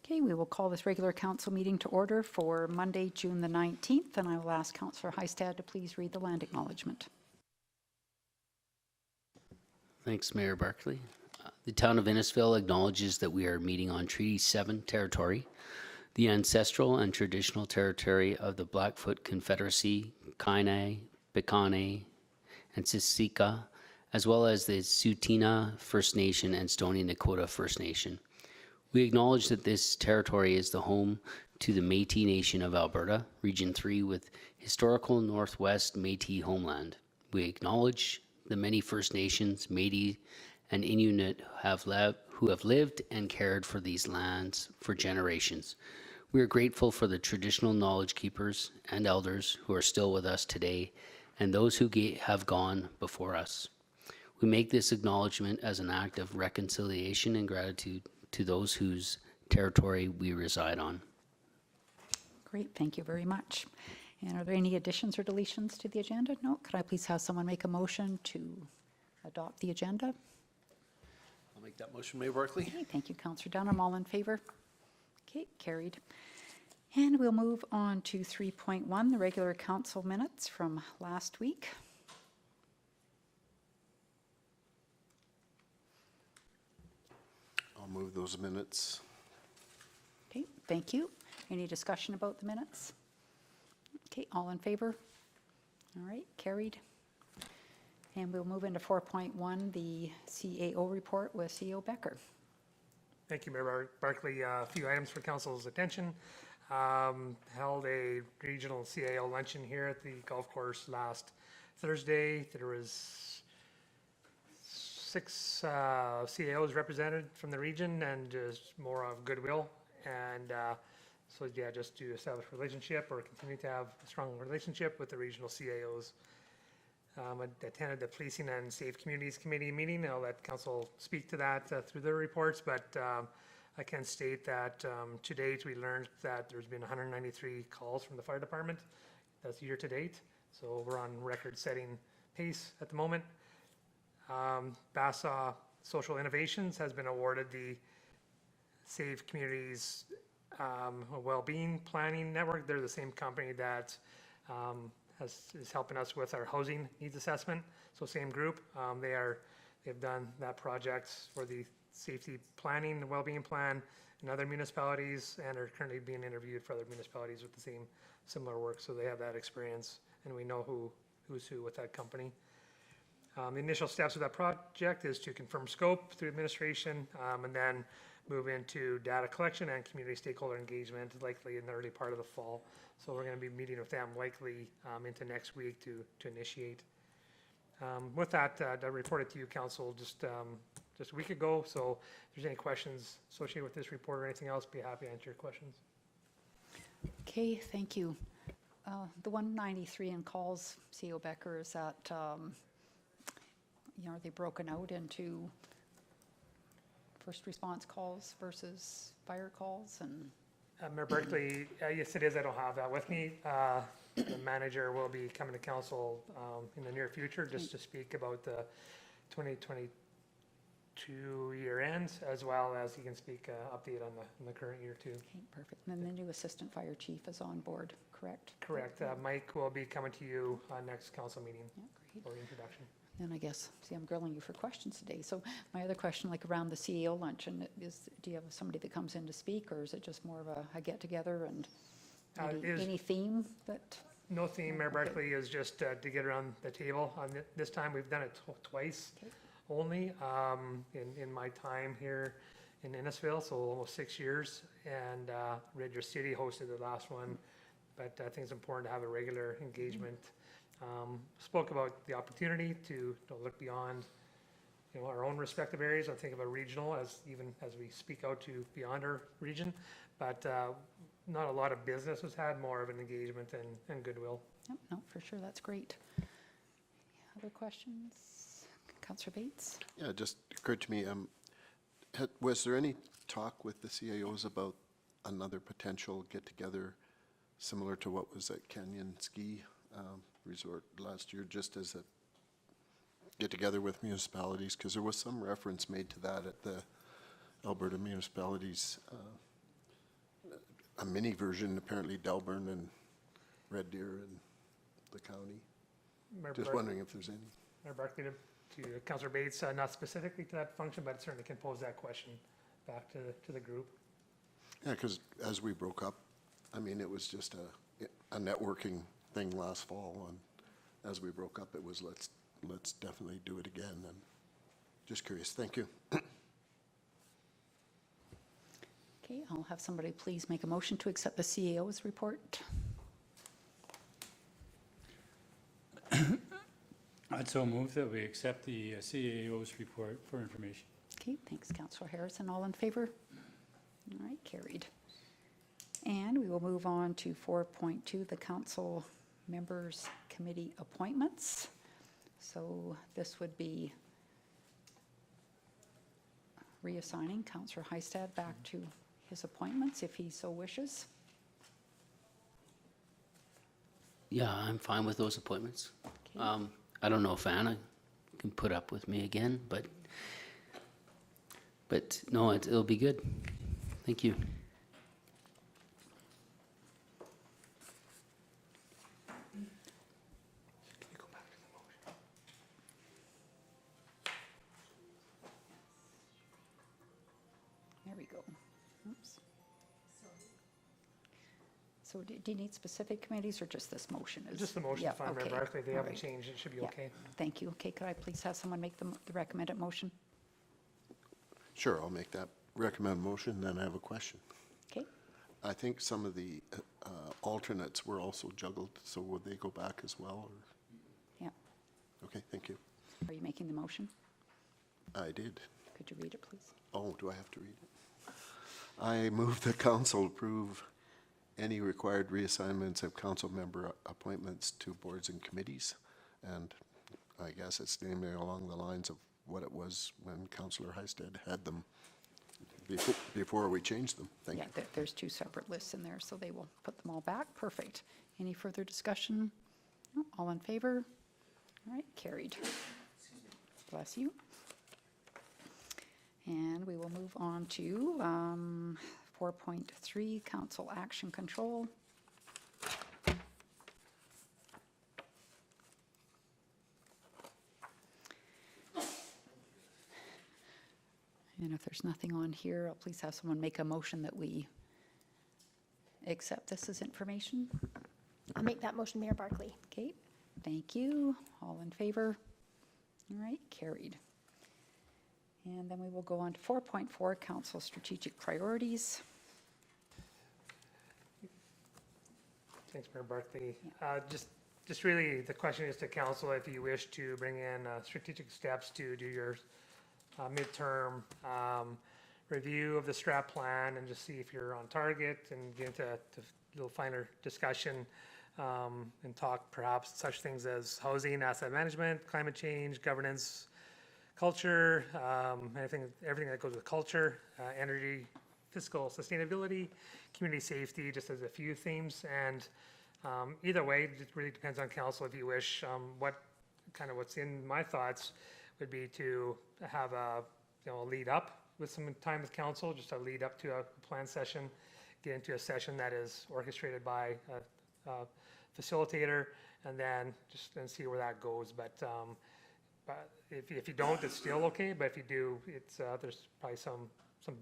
Okay, we will call this regular council meeting to order for Monday, June the 19th, and I will ask Councillor Heistad to please read the land acknowledgement. Thanks, Mayor Barkley. The town of Innisfil acknowledges that we are meeting on Treaty 7 territory, the ancestral and traditional territory of the Blackfoot Confederacy, Kainai, Piikani, and Siksika, as well as the Tsuut'ina First Nation and Stoney Nakoda First Nation. We acknowledge that this territory is the home to the Métis Nation of Alberta, Region 3, with historical Northwest Métis homeland. We acknowledge the many First Nations, Métis, and Inuit who have lived and cared for these lands for generations. We are grateful for the traditional knowledge keepers and elders who are still with us today and those who have gone before us. We make this acknowledgement as an act of reconciliation and gratitude to those whose territory we reside on. Great, thank you very much. And are there any additions or deletions to the agenda? No, could I please have someone make a motion to adopt the agenda? I'll make that motion, Mayor Barkley. Okay, thank you, Councillor Dunham. All in favor? Okay, carried. And we'll move on to 3.1, the regular council minutes from last week. I'll move those minutes. Okay, thank you. Any discussion about the minutes? Okay, all in favor? All right, carried. And we'll move into 4.1, the CAO report with CEO Becker. Thank you, Mayor Barkley. A few items for council's attention. Held a regional CAO luncheon here at the golf course last Thursday. There was 6 CAOs represented from the region and just more of goodwill. And so yeah, just to establish a relationship or continue to have a strong relationship with the regional CAOs. I attended the Policing and Safe Communities Committee meeting. I'll let council speak to that through their reports, but I can state that to date we learned that there's been 193 calls from the fire department. That's year to date. So we're on record-setting pace at the moment. Bassaw Social Innovations has been awarded the Safe Communities Wellbeing Planning Network. They're the same company that is helping us with our housing needs assessment. So same group. They've done that project for the safety planning, the wellbeing plan in other municipalities, and are currently being interviewed for other municipalities with the same similar work. So they have that experience, and we know who's who with that company. The initial steps of that project is to confirm scope through administration, and then move into data collection and community stakeholder engagement, likely in the early part of the fall. So we're going to be meeting with them likely into next week to initiate. With that, I reported to you, Council, just a week ago. So if there's any questions associated with this report or anything else, be happy to answer your questions. Okay, thank you. The 193 in calls, CEO Becker, is that, are they broken out into first response calls versus fire calls? And Mayor Barkley, yes it is. I don't have that with me. The manager will be coming to council in the near future just to speak about the 2022 year end, as well as he can speak update on the current year too. Okay, perfect. And then the new assistant fire chief is on board, correct? Correct. Mike will be coming to you next council meeting for the introduction. Then I guess, see, I'm grilling you for questions today. So my other question, like around the CEO luncheon, is do you have somebody that comes in to speak, or is it just more of a get-together and any theme that? No theme, Mayor Barkley, is just to get around the table. This time we've done it twice only in my time here in Innisfil, so almost 6 years. And Red Deer City hosted the last one, but I think it's important to have a regular engagement. Spoke about the opportunity to look beyond our own respective areas. I think about regional as we speak out to beyond our region, but not a lot of business was had, more of an engagement and goodwill. Yep, no, for sure, that's great. Other questions? Councillor Bates? Yeah, it just occurred to me, was there any talk with the CAOs about another potential get-together similar to what was at Canyon Ski Resort last year, just as a get-together with municipalities? Because there was some reference made to that at the Alberta Municipalities a mini version, apparently Delburn and Red Deer and the county. Mayor Just Bark- wondering if there's any. Mayor Barkley, to Councillor Bates, not specifically to that function, but certainly can pose that question back to the group. Yeah, because as we broke up, I mean, it was just a networking thing last fall, and as we broke up, it was let's definitely do it again, and just curious. Thank you. Okay, I'll have somebody please make a motion to accept the CAO's report. I'd so move that we accept the CAO's report for information. Okay, thanks, Councillor Harrison. All in favor? All right, carried. And we will move on to 4.2, the council members committee appointments. So this would be reassigning Councillor Heistad back to his appointments if he so wishes. Yeah, I'm fine with those appointments. Okay. I don't know if Anna can put up with me again, but no, it'll be good. Thank you. Can you go back to the motion? There we go. Oops. So do you need specific committees or just this motion? Just the motion, Yeah, fine, Mayor okay, Barkley. They all haven't right. changed. It should be Yeah. okay. Thank you. Okay, could I please have someone make the recommended motion? Sure, I'll make that recommend motion, then I have a question. Okay, I think some of the alternates were also juggled, so would they go back as well? Or? yeah. Okay, thank you. Are you making the motion? I did. Could you read it, please? Oh, do I have to read it? I move the council approve any required reassignments of council member appointments to boards and committees. And I guess it's namely along the lines of what it was when Councillor Heistad had them before we changed them. Thank Yeah, you. there's two separate lists in there, so they will put them all back. Perfect. Any further discussion? No? All in favor? All right, carried. Bless you. And we will move on to 4.3, council action control. And if there's nothing on here, I'll please have someone make a motion that we accept this as information. I'll make that motion, Mayor Barkley. Okay, thank you. All in favor? All right, carried. And then we will go on to 4.4, council strategic priorities. Thanks, Mayor Barkley. Just really, the question is to council if you wish to bring in strategic steps to do your midterm review of the strat plan and just see if you're on target and get into a little finer discussion and talk perhaps such things as housing, asset management, climate change, governance, culture, everything that goes with culture, energy, fiscal sustainability, community safety, just as a few themes. And either way, it really depends on council if you wish. What's in my thoughts would be to have a lead up with some time with council, just a lead up to a planned session, get into a session that is orchestrated by a facilitator, and then see where that goes. But if you don't, it's still okay. But if you do, there's probably some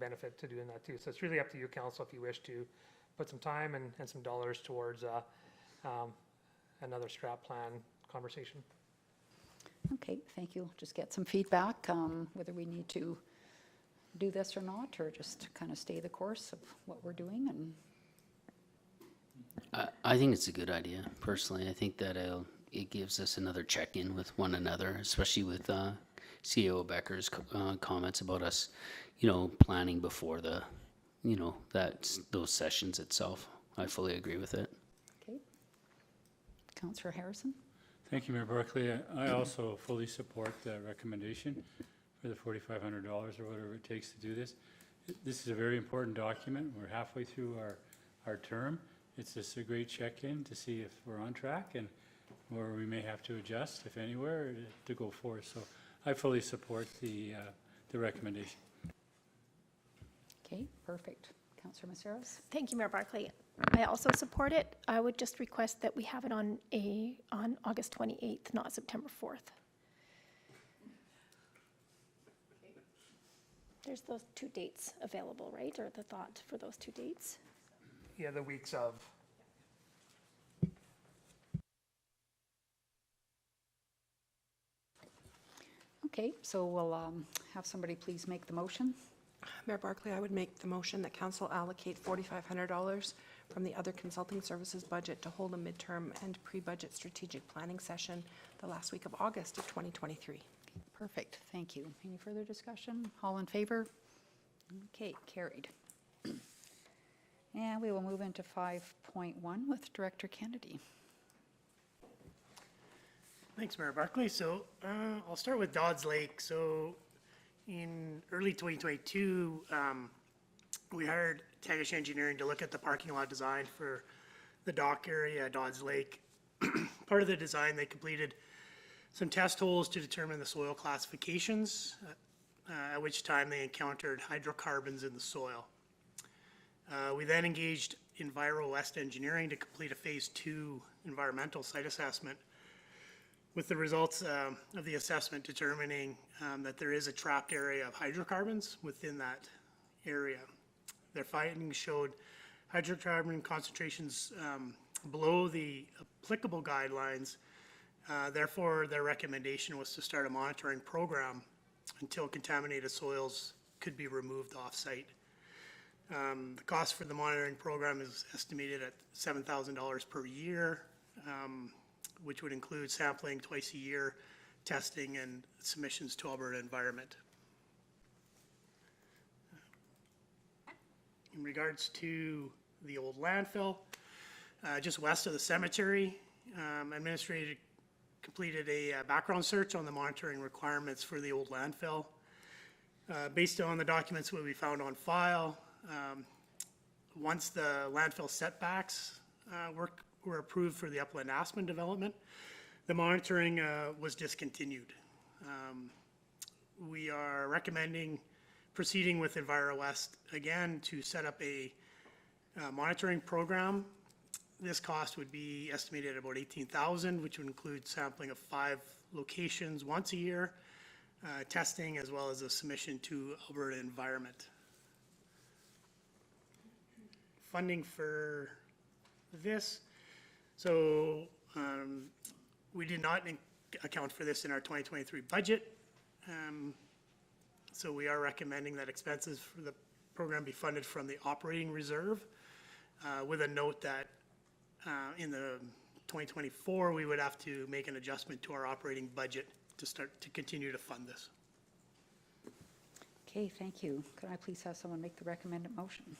benefit to doing that too. So it's really up to you, council, if you wish to put some time and some dollars towards another strat plan conversation. Okay, thank you. Just get some feedback, whether we need to do this or not, or just kind of stay the course of what we're doing. And I think it's a good idea, personally. I think that it gives us another check-in with one another, especially with CEO Becker's comments about us, planning before those sessions itself. I fully agree with it. okay, Councillor Harrison. Thank you, Mayor Barkley. I also fully support the recommendation for the $4,500 or whatever it takes to do this. This is a very important document. We're halfway through our term. It's just a great check-in to see if we're on track and where we may have to adjust, if anywhere, to go forward. So I fully support the recommendation. Okay, perfect. Councillor Messaros. Thank you, Mayor Barkley. I also support it. I would just request that we have it on August 28th, not September 4th. There's those two dates available, right? Or the thought for those two dates? Yeah, the weeks of. Okay, so we'll have somebody please make the motion. Mayor Barkley, I would make the motion that council allocate $4,500 from the other consulting services budget to hold a midterm and pre-budget strategic planning session the last week of August of 2023. Perfect, thank you. Any further discussion? All in favor? Okay, carried. And we will move into 5.1 with Director Kennedy. Thanks, Mayor Barkley. So I'll start with Dodds Lake. So in early 2022, we hired Tagish Engineering to look at the parking lot design for the dock area at Dodds Lake. Part of the design, they completed some test holes to determine the soil classifications, at which time they encountered hydrocarbons in the soil. We then engaged Enviro West Engineering to complete a Phase 2 environmental site assessment, with the results of the assessment determining that there is a trapped area of hydrocarbons within that area. Their findings showed hydrocarbon concentrations below the applicable guidelines. Therefore, their recommendation was to start a monitoring program until contaminated soils could be removed off-site. The cost for the monitoring program is estimated at $7,000 per year, which would include sampling twice a year, testing, and submissions to Alberta Environment. In regards to the old landfill, just west of the cemetery, administrator completed a background search on the monitoring requirements for the old landfill. Based on the documents that we found on file, once the landfill setbacks were approved for the upland Aspen development, the monitoring was discontinued. We are recommending proceeding with Enviro West again to set up a monitoring program. This cost would be estimated at about $18,000, which would include sampling of 5 locations once a year, testing, as well as a submission to Alberta Environment. Funding for this. So we did not account for this in our 2023 budget. So we are recommending that expenses for the program be funded from the operating reserve, with a note that in the 2024, we would have to make an adjustment to our operating budget to continue to fund this. Okay, thank you. Could I please have someone make the recommended motion?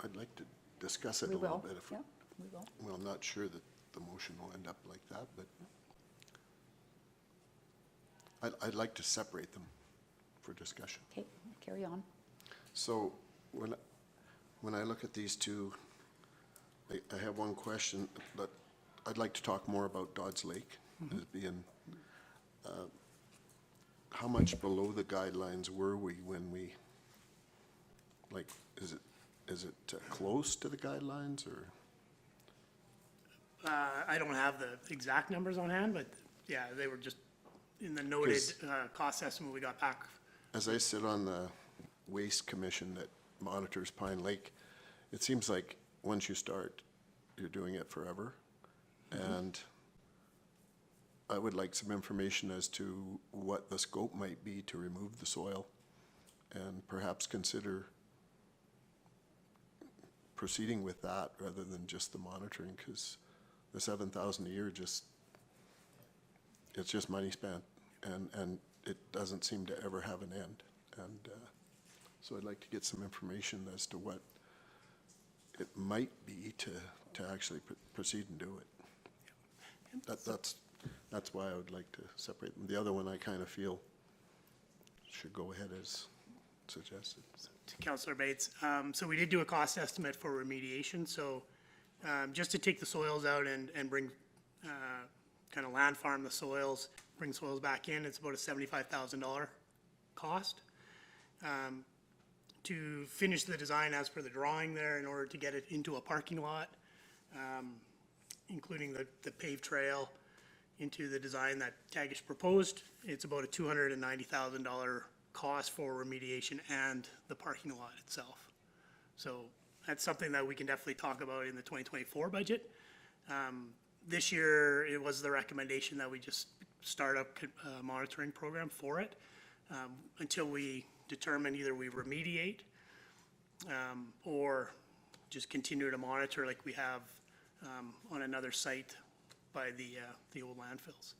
I'd like to discuss it We a little will, bit. yeah, we will. Well, I'm not sure that the motion will end up like that, but I'd like to separate them for discussion. Okay, carry on. So when I look at these two, I have one question, but I'd like to talk more about Dodds Lake as being, how much below the guidelines were we when we, like, is it close to the guidelines, or? I don't have the exact numbers on hand, but yeah, they were just in the noted cost estimate we got back. As I sit on the Waste Commission that monitors Pine Lake, it seems like once you start, you're doing it forever. And I would like some information as to what the scope might be to remove the soil, and perhaps consider proceeding with that rather than just the monitoring, because the $7,000 a year it's just money spent, and it doesn't seem to ever have an end. And so I'd like to get some information as to what it might be to actually proceed and do it. That's why I would like to separate them. The other one I kind of feel should go ahead as suggested. To Councillor Bates, so we did do a cost estimate for remediation. So just to take the soils out and bring, kind of land farm the soils, bring soils back in, it's about a $75,000 cost. To finish the design as per the drawing there in order to get it into a parking lot, including the paved trail into the design that Tagish proposed. It's about a $290,000 cost for remediation and the parking lot itself. So that's something that we can definitely talk about in the 2024 budget. This year, it was the recommendation that we just start up a monitoring program for it until we determine either we remediate or just continue to monitor like we have on another site by the old landfills.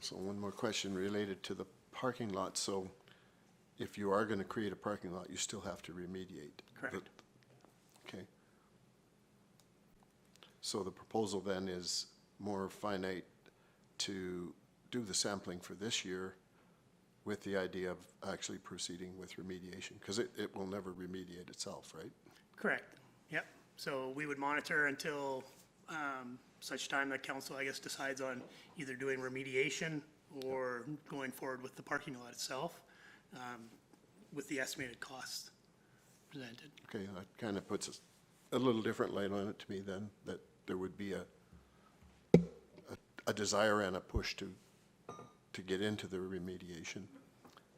So one more question related to the parking lot. So if you are going to create a parking lot, you still have to remediate? Correct. Okay. So the proposal then is more finite to do the sampling for this year with the idea of actually proceeding with remediation, because it will never remediate itself, right? Correct, yep. So we would monitor until such time that council, I guess, decides on either doing remediation or going forward with the parking lot itself with the estimated costs presented. Okay, that kind of puts a little different light on it to me then, that there would be a desire and a push to get into the remediation.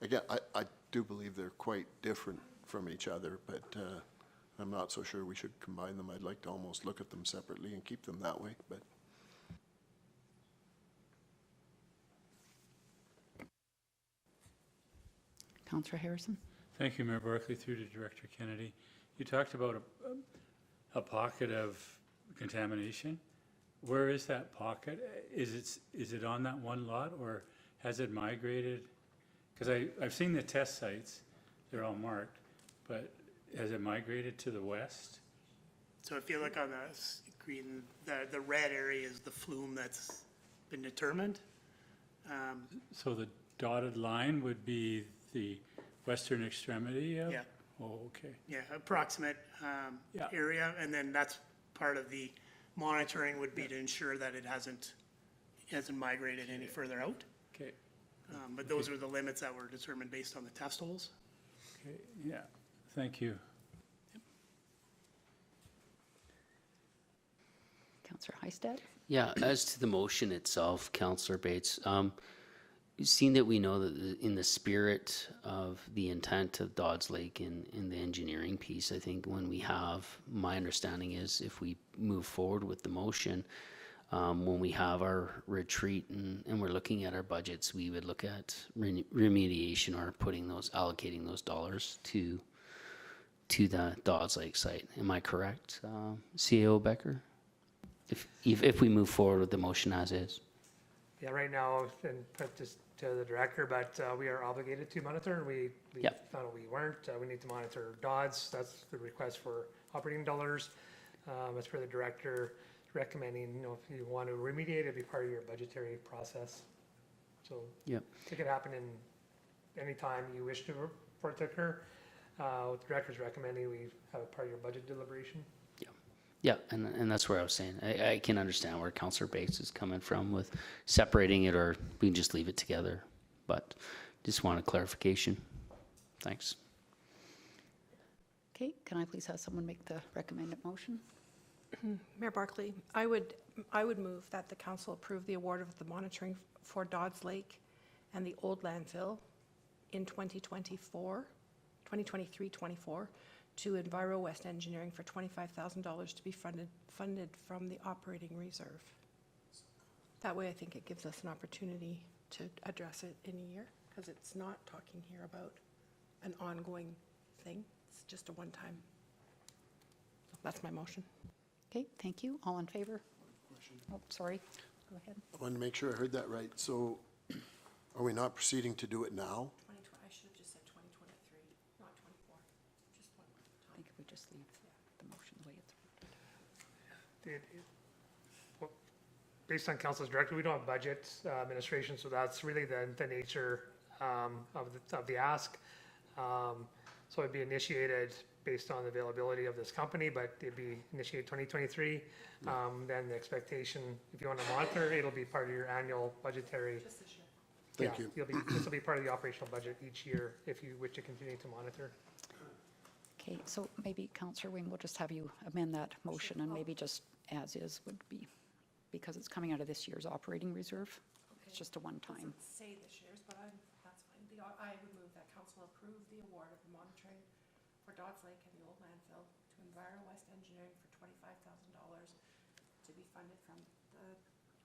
Again, I do believe they're quite different from each other, but I'm not so sure we should combine them. I'd like to almost look at them separately and keep them that way, but. Councillor Harrison? Thank you, Mayor Barkley, through to Director Kennedy. You talked about a pocket of contamination. Where is that pocket? Is it on that one lot, or has it migrated? Because I've seen the test sites, they're all marked, but has it migrated to the west? So if you look on the screen, the red area is the flume that's been determined. So the dotted line would be the western extremity of? Yeah. Oh, okay. Yeah, approximate Yeah. area, and then that's part of the monitoring would be to ensure that it hasn't migrated any further out. Okay, But those are the limits that were determined based on the test holes. okay, yeah, thank you. Councillor Heistad? Yeah, as to the motion itself, Councillor Bates, seeing that we know that in the spirit of the intent of Dodds Lake in the engineering piece, I think when we have, my understanding is if we move forward with the motion, when we have our retreat and we're looking at our budgets, we would look at remediation or allocating those dollars to the Dodds Lake site. Am I correct, CAO Becker? If we move forward with the motion as is. Yeah, right now, and put this to the director, but we are obligated to monitor, and we Yep. found out we weren't. We need to monitor Dodds. That's the request for operating dollars. As for the director recommending, if you want to remediate, it'd be part of your budgetary process. So Yep. it could happen in any time you wish for it to occur. What the director's recommending, we have it part of your budget deliberation. Yeah, and that's where I was saying, I can understand where Councillor Bates is coming from with separating it, or we can just leave it together, but just wanted clarification. Thanks. Okay, can I please have someone make the recommended motion? Mayor Barkley, I would move that the council approve the award of the monitoring for Dodds Lake and the old landfill in 2023-24 to Enviro West Engineering for $25,000 to be funded from the operating reserve. That way I think it gives us an opportunity to address it in a year, because it's not talking here about an ongoing thing. It's just a one-time. That's my motion. Okay, thank you. All in favor? Oh, sorry. Go ahead. I wanted to make sure I heard that right. So are we not proceeding to do it now? I should have just said 2023, not 24. Just one. I think if we just leave the motion the way it's worded. Well, based on council's director, we don't have budget administration, so that's really the nature of the ask. So it'd be initiated based on the availability of this company, but it'd be initiated 2023. Then the expectation, if you want to monitor, it'll be part of your annual budgetary Thank you. This will be part of the operational budget each year if you wish to continue to monitor. Okay, so maybe Councillor Wing, we'll just have you amend that motion and maybe just as is would be, because it's coming out of this year's operating reserve. It's just a one-time. Doesn't say this year's, but that's fine. I would move that council approve the award of the monitoring for Dodds Lake and the old landfill to Enviro West Engineering for $25,000 to be funded from the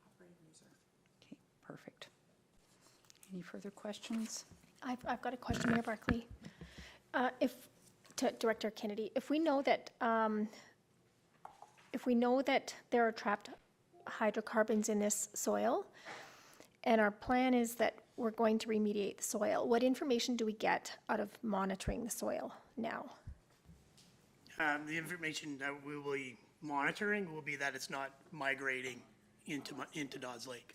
operating reserve. Okay, perfect. Any further questions? I've got a question, Mayor Barkley. To Director Kennedy, if we know that there are trapped hydrocarbons in this soil, and our plan is that we're going to remediate the soil, what information do we get out of monitoring the soil now? The information that we will be monitoring will be that it's not migrating into Dodds Lake.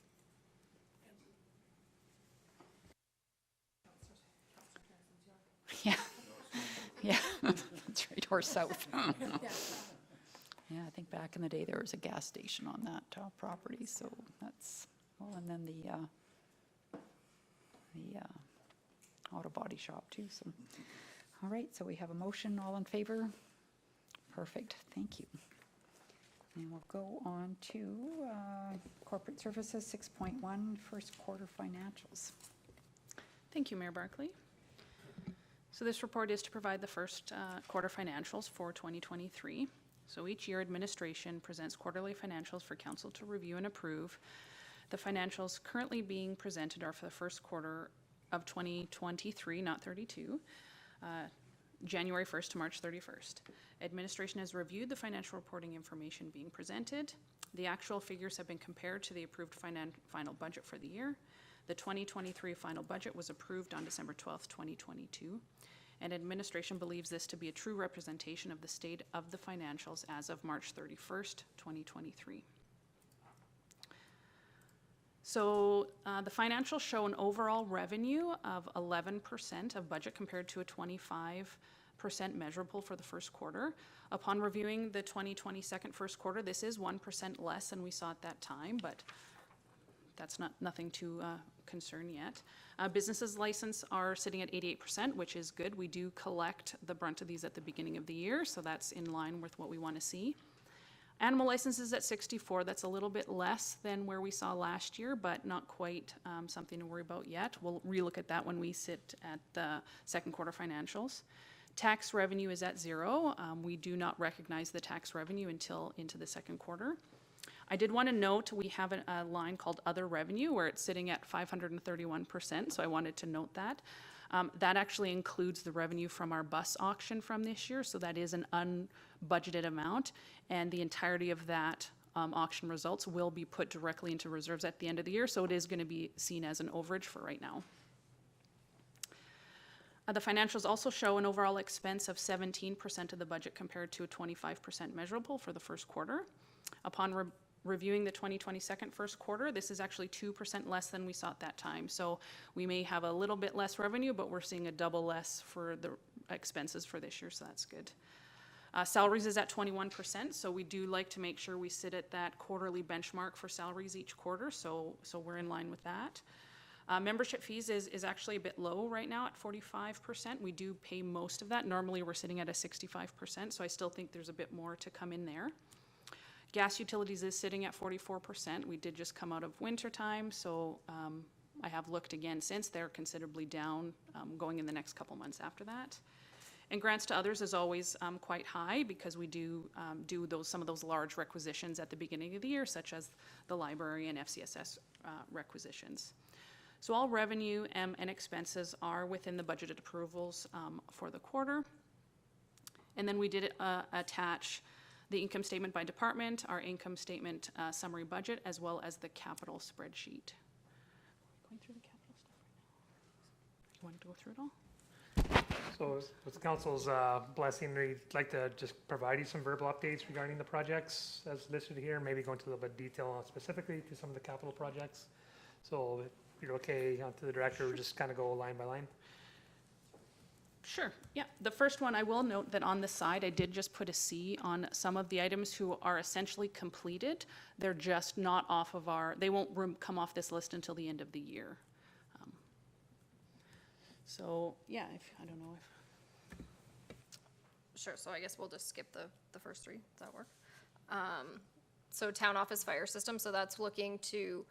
Yeah, yeah, that's right, or south. Yeah, I think back in the day, there was a gas station on that property, so that's, well, and then the auto body shop too, so. All right, so we have a motion, all in favor? Perfect, thank you. And we'll go on to corporate services, 6.1, first quarter financials. Thank you, Mayor Barkley. So this report is to provide the first quarter financials for 2023. So each year, administration presents quarterly financials for council to review and approve. The financials currently being presented are for the first quarter of 2023, not 32, January 1st to March 31st. Administration has reviewed the financial reporting information being presented. The actual figures have been compared to the approved final budget for the year. The 2023 final budget was approved on December 12th, 2022, and administration believes this to be a true representation of the state of the financials as of March 31st, 2023. So the financials show an overall revenue of 11% of budget compared to a 25% measurable for the first quarter. Upon reviewing the 2022 first quarter, this is 1% less than we saw at that time, but that's nothing to concern yet. Businesses license are sitting at 88%, which is good. We do collect the brunt of these at the beginning of the year, so that's in line with what we want to see. Animal licenses at 64, that's a little bit less than where we saw last year, but not quite something to worry about yet. We'll relook at that when we sit at the second quarter financials. Tax revenue is at 0. We do not recognize the tax revenue until into the second quarter. I did want to note we have a line called other revenue where it's sitting at 531%, so I wanted to note that. That actually includes the revenue from our bus auction from this year, so that is an unbudgeted amount, and the entirety of that auction results will be put directly into reserves at the end of the year, so it is going to be seen as an overage for right now. The financials also show an overall expense of 17% of the budget compared to a 25% measurable for the first quarter. Upon reviewing the 2022 first quarter, this is actually 2% less than we saw at that time. So we may have a little bit less revenue, but we're seeing a double less for the expenses for this year, so that's good. Salaries is at 21%, so we do like to make sure we sit at that quarterly benchmark for salaries each quarter, so we're in line with that. Membership fees is actually a bit low right now at 45%. We do pay most of that. Normally we're sitting at a 65%, so I still think there's a bit more to come in there. Gas utilities is sitting at 44%. We did just come out of winter time, so I have looked again since. They're considerably down going in the next couple months after that. And grants to others is always quite high because we do some of those large requisitions at the beginning of the year, such as the library and FCSS requisitions. So all revenue and expenses are within the budgeted approvals for the quarter. And then we did attach the income statement by department, our income statement summary budget, as well as the capital spreadsheet. Going through the capital stuff right now. You want to go through it all? So with council's blessing, we'd like to just provide you some verbal updates regarding the projects as listed here, maybe go into a little bit of detail specifically to some of the capital projects. So if you're okay, on to the director, we'll just kind of go line by line. Sure, yeah. The first one, I will note that on the side, I did just put a C on some of the items who are essentially completed. They're just not off of they won't come off this list until the end of the year. So, yeah, I don't know if. Sure, so I guess we'll just skip the first three. Does that work? So town office fire system, so that's looking to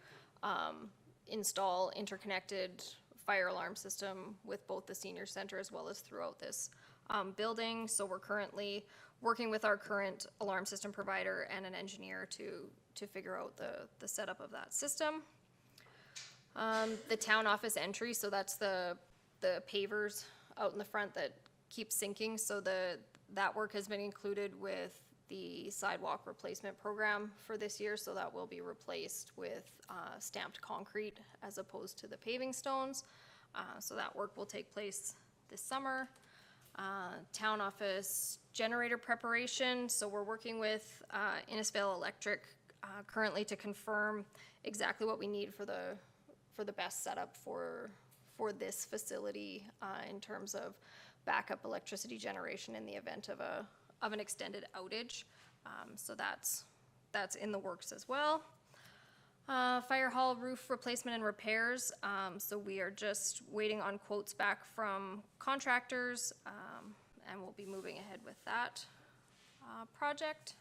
install interconnected fire alarm system with both the senior center as well as throughout this building. So we're currently working with our current alarm system provider and an engineer to figure out the setup of that system. The town office entry, so that's the pavers out in the front that keep sinking. So that work has been included with the sidewalk replacement program for this year. So that will be replaced with stamped concrete as opposed to the paving stones. So that work will take place this summer. Town office generator preparation. So we're working with Innisfail Electric currently to confirm exactly what we need for the best setup for this facility in terms of backup electricity generation in the event of an extended outage. So that's in the works as well. Fire hall roof replacement and repairs. So we are just waiting on quotes back from contractors, and we'll be moving ahead with that project.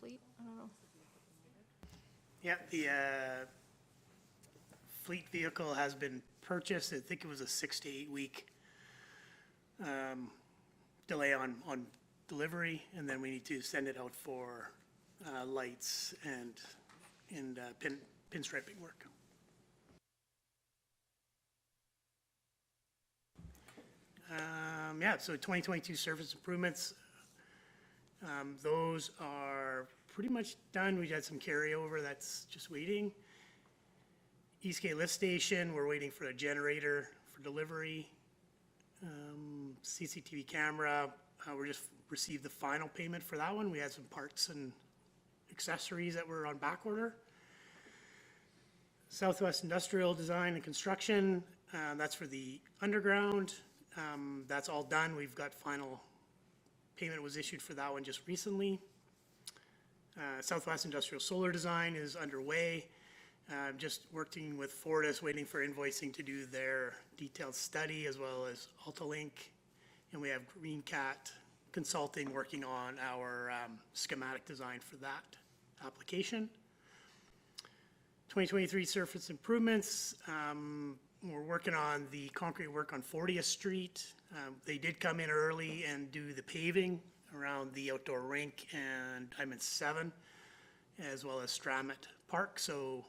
Fleet, I don't know. Yeah, the fleet vehicle has been purchased. I think it was a 6 to 8 week delay on delivery, and then we need to send it out for lights and pinstriping work. Yeah, so 2022 surface improvements, those are pretty much done. We had some carryover that's just waiting. Eastgate Lift Station, we're waiting for a generator for delivery. CCTV camera, we just received the final payment for that one. We had some parts and accessories that were on back order. Southwest Industrial Design and Construction, that's for the underground. That's all done. We've got final payment was issued for that one just recently. Southwest Industrial Solar Design is underway. Just working with Fortis, waiting for invoicing to do their detailed study as well as Altalink. And we have Green Cat Consulting working on our schematic design for that application. 2023 surface improvements. We're working on the concrete work on 40th Street. They did come in early and do the paving around the outdoor rink and Diamond 7, as well as Stramit Park. So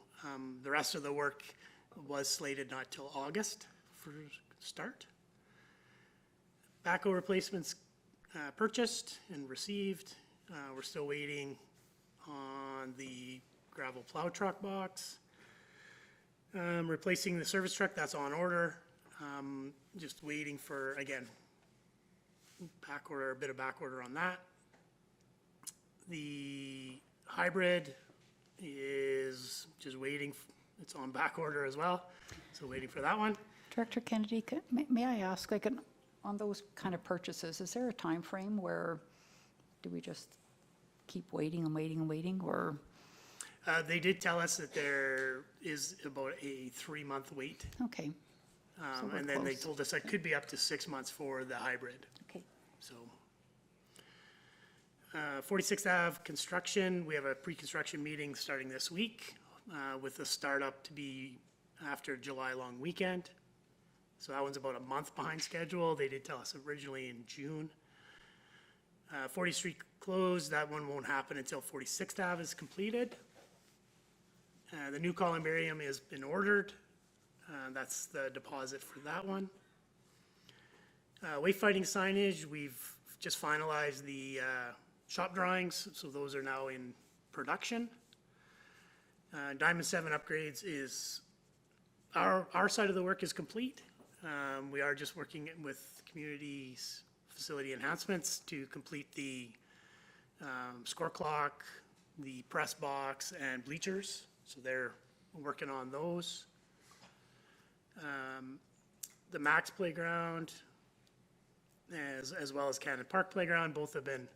the rest of the work was slated not till August for start. Backhoe replacements purchased and received. We're still waiting on the gravel plow truck box. Replacing the service truck, that's on order. Just waiting for, again, back order, a bit of back order on that. The hybrid is just waiting. It's on back order as well, so waiting for that one. Director Kennedy, may I ask, like, on those kind of purchases, is there a time frame where do we just keep waiting and waiting and waiting, or? They did tell us that there is about a 3-month wait. Okay. So we're And then they close. told us that could be up to 6 months for the hybrid. Okay. So, 46th Ave construction, we have a pre-construction meeting starting this week with the startup to be after July long weekend. So that one's about a month behind schedule. They did tell us originally in June. 40th Street closed, that one won't happen until 46th Ave is completed. The new columbarium has been ordered. That's the deposit for that one. Wayfinding signage, we've just finalized the shop drawings, so those are now in production. Diamond 7 upgrades is, our side of the work is complete. We are just working with communities facility enhancements to complete the score clock, the press box, and bleachers. So they're working on those. The Max Playground, as well as Cannon Park Playground, both have been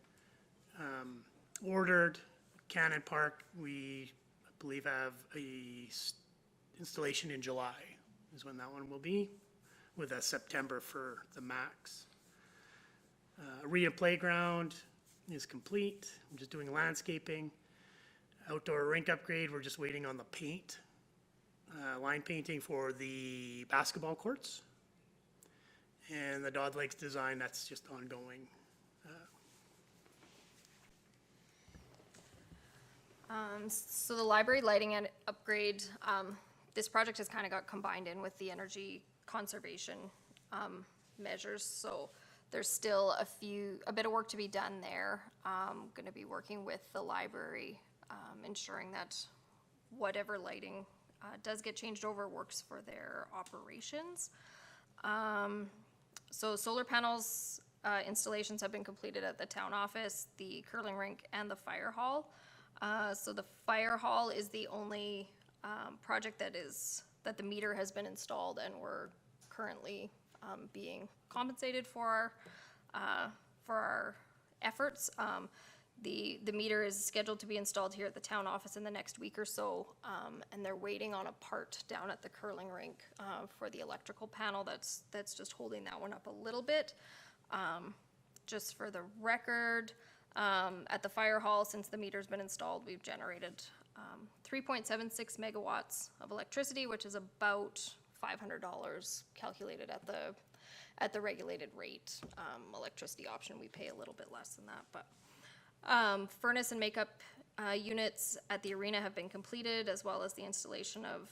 ordered. Cannon Park, we, I believe, have a installation in July is when that one will be, with a September for the max. Arena Playground is complete. I'm just doing landscaping. Outdoor rink upgrade, we're just waiting on the paint. Line painting for the basketball courts. And the Dod Lakes design, that's just ongoing. So the library lighting and upgrade, this project has kind of got combined in with the energy conservation measures. So there's still a bit of work to be done there. Going to be working with the library, ensuring that whatever lighting does get changed over works for their operations. So solar panels installations have been completed at the town office, the curling rink, and the fire hall. So the fire hall is the only project that the meter has been installed, and we're currently being compensated for our efforts. The meter is scheduled to be installed here at the town office in the next week or so, and they're waiting on a part down at the curling rink for the electrical panel that's just holding that one up a little bit. Just for the record, at the fire hall, since the meter's been installed, we've generated 3.76 megawatts of electricity, which is about $500 calculated at the regulated rate. Electricity option, we pay a little bit less than that, but furnace and makeup units at the arena have been completed, as well as the installation of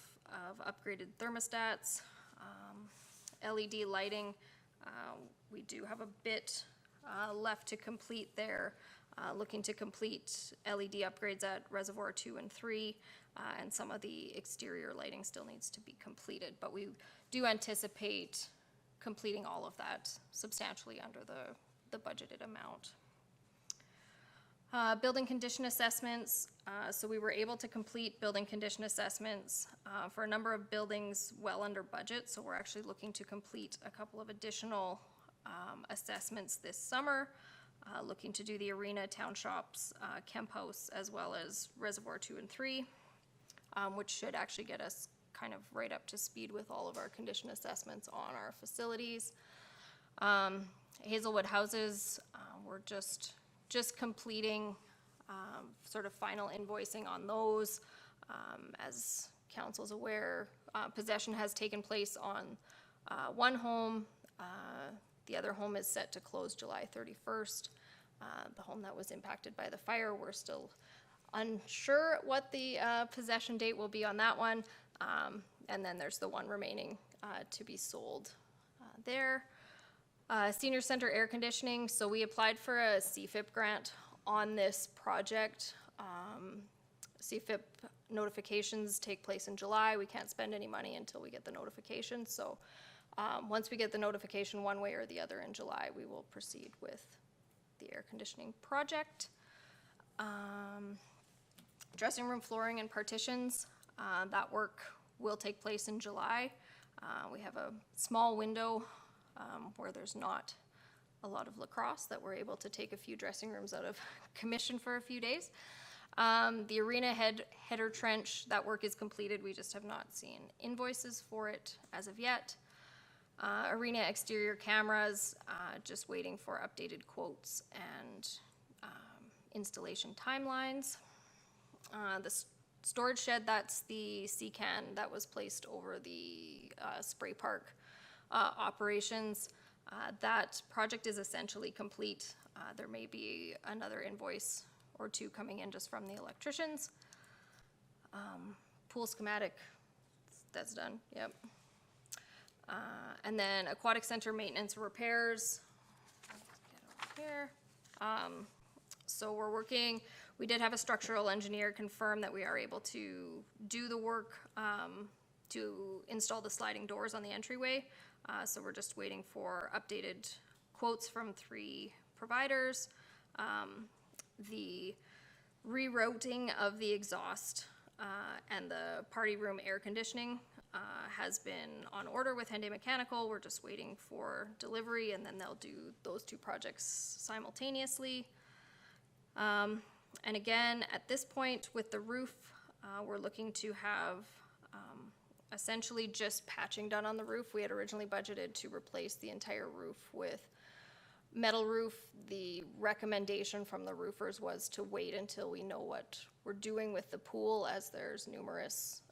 upgraded thermostats. LED lighting, we do have a bit left to complete there. Looking to complete LED upgrades at Reservoir 2 and 3, and some of the exterior lighting still needs to be completed, but we do anticipate completing all of that substantially under the budgeted amount. Building condition assessments, so we were able to complete building condition assessments for a number of buildings well under budget, so we're actually looking to complete a couple of additional assessments this summer, looking to do the arena, town shops, Kemp House, as well as Reservoir 2 and 3, which should actually get us kind of right up to speed with all of our condition assessments on our facilities. Hazelwood houses, we're just completing sort of final invoicing on those. As council's aware, possession has taken place on one home. The other home is set to close July 31st. The home that was impacted by the fire, we're still unsure what the possession date will be on that one. And then there's the one remaining to be sold there. Senior Center air conditioning, so we applied for a CFIP grant on this project. CFIP notifications take place in July. We can't spend any money until we get the notification. So once we get the notification one way or the other in July, we will proceed with the air conditioning project. Dressing room flooring and partitions, that work will take place in July. We have a small window where there's not a lot of lacrosse that we're able to take a few dressing rooms out of commission for a few days. The arena header trench, that work is completed. We just have not seen invoices for it as of yet. Arena exterior cameras, just waiting for updated quotes and installation timelines. The storage shed, that's the C-can that was placed over the spray park operations. That project is essentially complete. There may be another invoice or two coming in just from the electricians. Pool schematic, that's done, yep. And then aquatic center maintenance repairs. Let's get over here. So we're working, we did have a structural engineer confirm that we are able to do the work to install the sliding doors on the entryway. So we're just waiting for updated quotes from 3 providers. The rerouting of the exhaust and the party room air conditioning has been on order with Hyundai Mechanical. We're just waiting for delivery, and then they'll do those 2 projects simultaneously. And again, at this point with the roof, we're looking to have essentially just patching done on the roof. We had originally budgeted to replace the entire roof with metal roof. The recommendation from the roofers was to wait until we know what we're doing with the pool, as there's numerous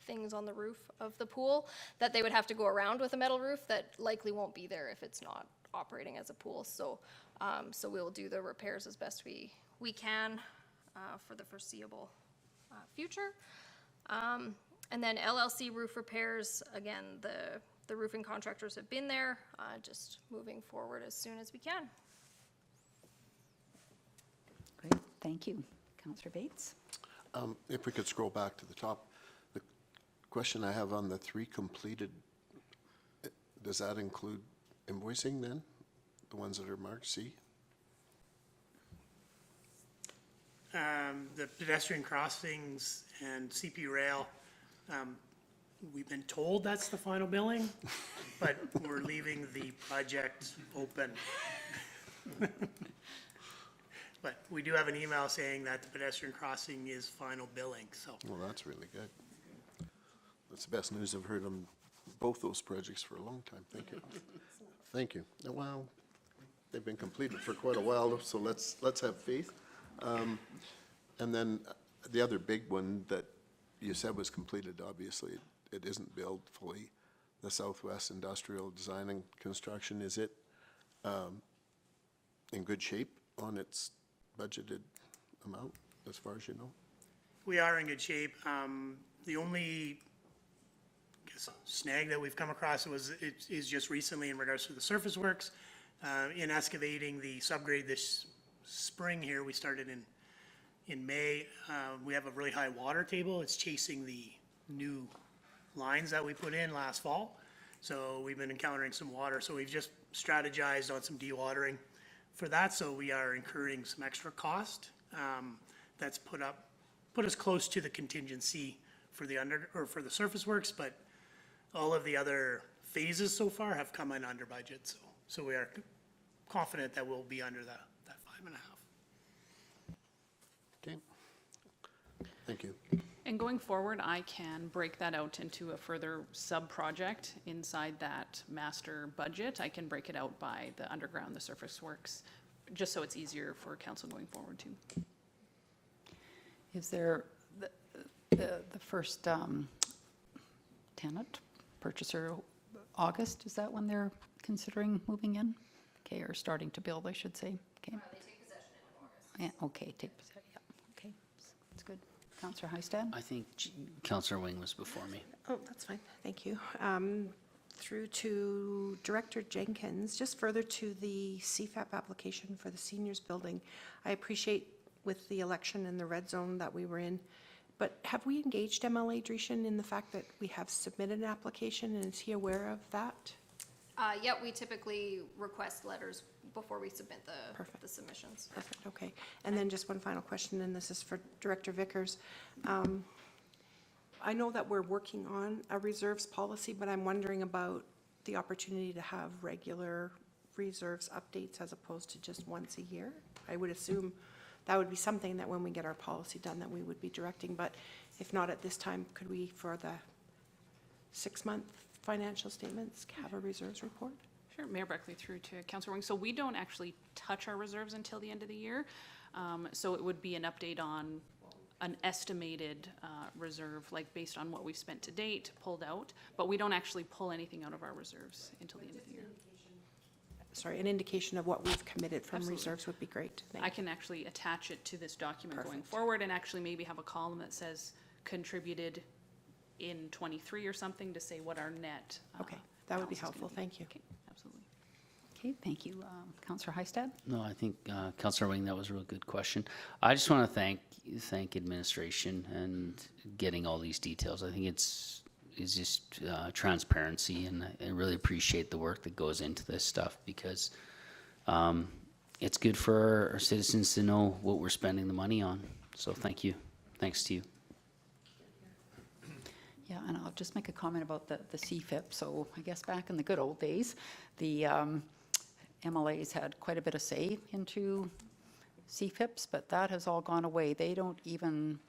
things on the roof of the pool that they would have to go around with a metal roof that likely won't be there if it's not operating as a pool. So so we'll do the repairs as best we can for the foreseeable future. And then LLC roof repairs, again, the roofing contractors have been there, just moving forward as soon as we can. Great, thank you. Councillor Bates? If we could scroll back to the top, the question I have on the 3 completed, does that include invoicing then? The ones that are marked C? The pedestrian crossings and CP rail, we've been told that's the final billing, but we're leaving the project open. But we do have an email saying that the pedestrian crossing is final billing, so. Well, that's really good. That's the best news I've heard on both those projects for a long time. Thank you. Thank you. Well, they've been completed for quite a while, so let's have faith. And then the other big one that you said was completed, obviously, it isn't built fully, the Southwest Industrial Design and Construction. Is it in good shape on its budgeted amount, as far as you know? We are in good shape. The only, I guess, snag that we've come across is just recently in regards to the surface works. In excavating the subgrade this spring here, we started in May. We have a really high water table. It's chasing the new lines that we put in last fall. So we've been encountering some water. So we've just strategized on some dewatering for that. So we are incurring some extra cost. That's put us close to the contingency for the surface works, but all of the other phases so far have come in under budget. So we are confident that we'll be under that 5.5. Okay. Thank you. And going forward, I can break that out into a further sub-project inside that master budget. I can break it out by the underground, the surface works, just so it's easier for council going forward too. Is there the first tenant, purchaser, August, is that when they're considering moving in? Okay, or starting to build, I should say. Okay. They take possession in August. Yeah, okay, take possession, yeah, okay, that's good. Councillor Heistad? I think Councillor Wing was before me. Oh, that's fine, thank you. Through to Director Jenkins, just further to the CFAP application for the seniors building. I appreciate with the election and the red zone that we were in, but have we engaged MLA Dreeshen in the fact that we have submitted an application, and is he aware of that? Yeah, we typically request letters before we submit the submissions. Perfect, okay. And then just one final question, and this is for Director Vickers. I know that we're working on a reserves policy, but I'm wondering about the opportunity to have regular reserves updates as opposed to just once a year. I would assume that would be something that when we get our policy done that we would be directing, but if not at this time, could we, for the 6-month financial statements, have a reserves report? Sure, Mayor Buckley through to Councillor Wing. So we don't actually touch our reserves until the end of the year. So it would be an update on an estimated reserve, like based on what we've spent to date, pulled out, but we don't actually pull anything out of our reserves until the end of the year. Sorry, an indication of what we've committed from reserves would be great. Thank I you. can actually attach it to this document going Perfect. forward and actually maybe have a column that says contributed in 23 or something to say what our net. Okay, that would be balance is gonna helpful. Thank you. Okay, absolutely. Okay, thank you. Councillor Heistad? No, I think Councillor Wing, that was a real good question. I just want to thank administration and getting all these details. I think it's just transparency, and I really appreciate the work that goes into this stuff because it's good for our citizens to know what we're spending the money on. So thank you. Thanks to you. Yeah, and I'll just make a comment about the CFIP. So I guess back in the good old days, the MLAs had quite a bit of say into CFIPs, but that has all gone away. They don't even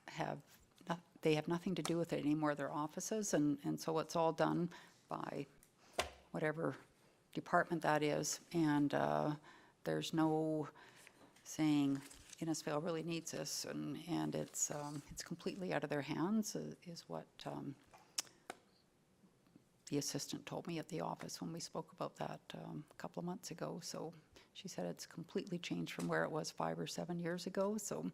have, they have nothing to do with it anymore, their offices, and so it's all done by whatever department that is, and there's no saying Innisfail really needs this, and it's completely out of their hands, is what the assistant told me at the office when we spoke about that a couple of months ago. So she said it's completely changed from where it was 5 or 7 years ago. So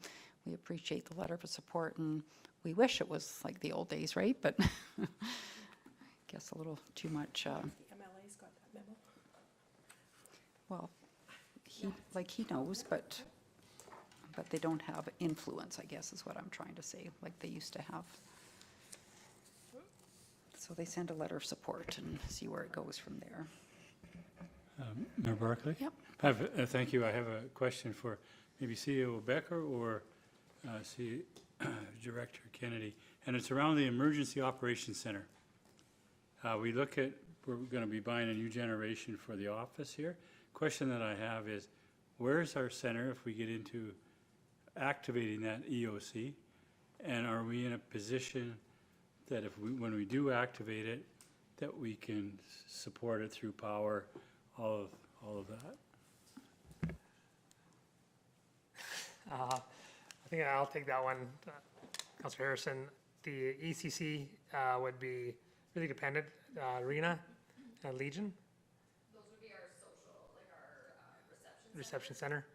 we appreciate the letter of support, and we wish it was like the old days, right? But I guess a little too much. The MLA's got that memo. Well, he knows, but they don't have influence, I guess is what I'm trying to say, like they used to have. So they send a letter of support and see where it goes from there. Mayor Barclay? Yep. Thank you. I have a question for maybe CEO Becker or Director Kennedy, and it's around the Emergency Operations Center. We're going to be buying a new generation for the office here. Question that I have is, where's our center if we get into activating that EOC? And are we in a position that when we do activate it, that we can support it through power, all of that? I think I'll take that one, Councillor Harrison. The ECC would be really dependent, Arena and Legion. Those would be our social, like our Reception center,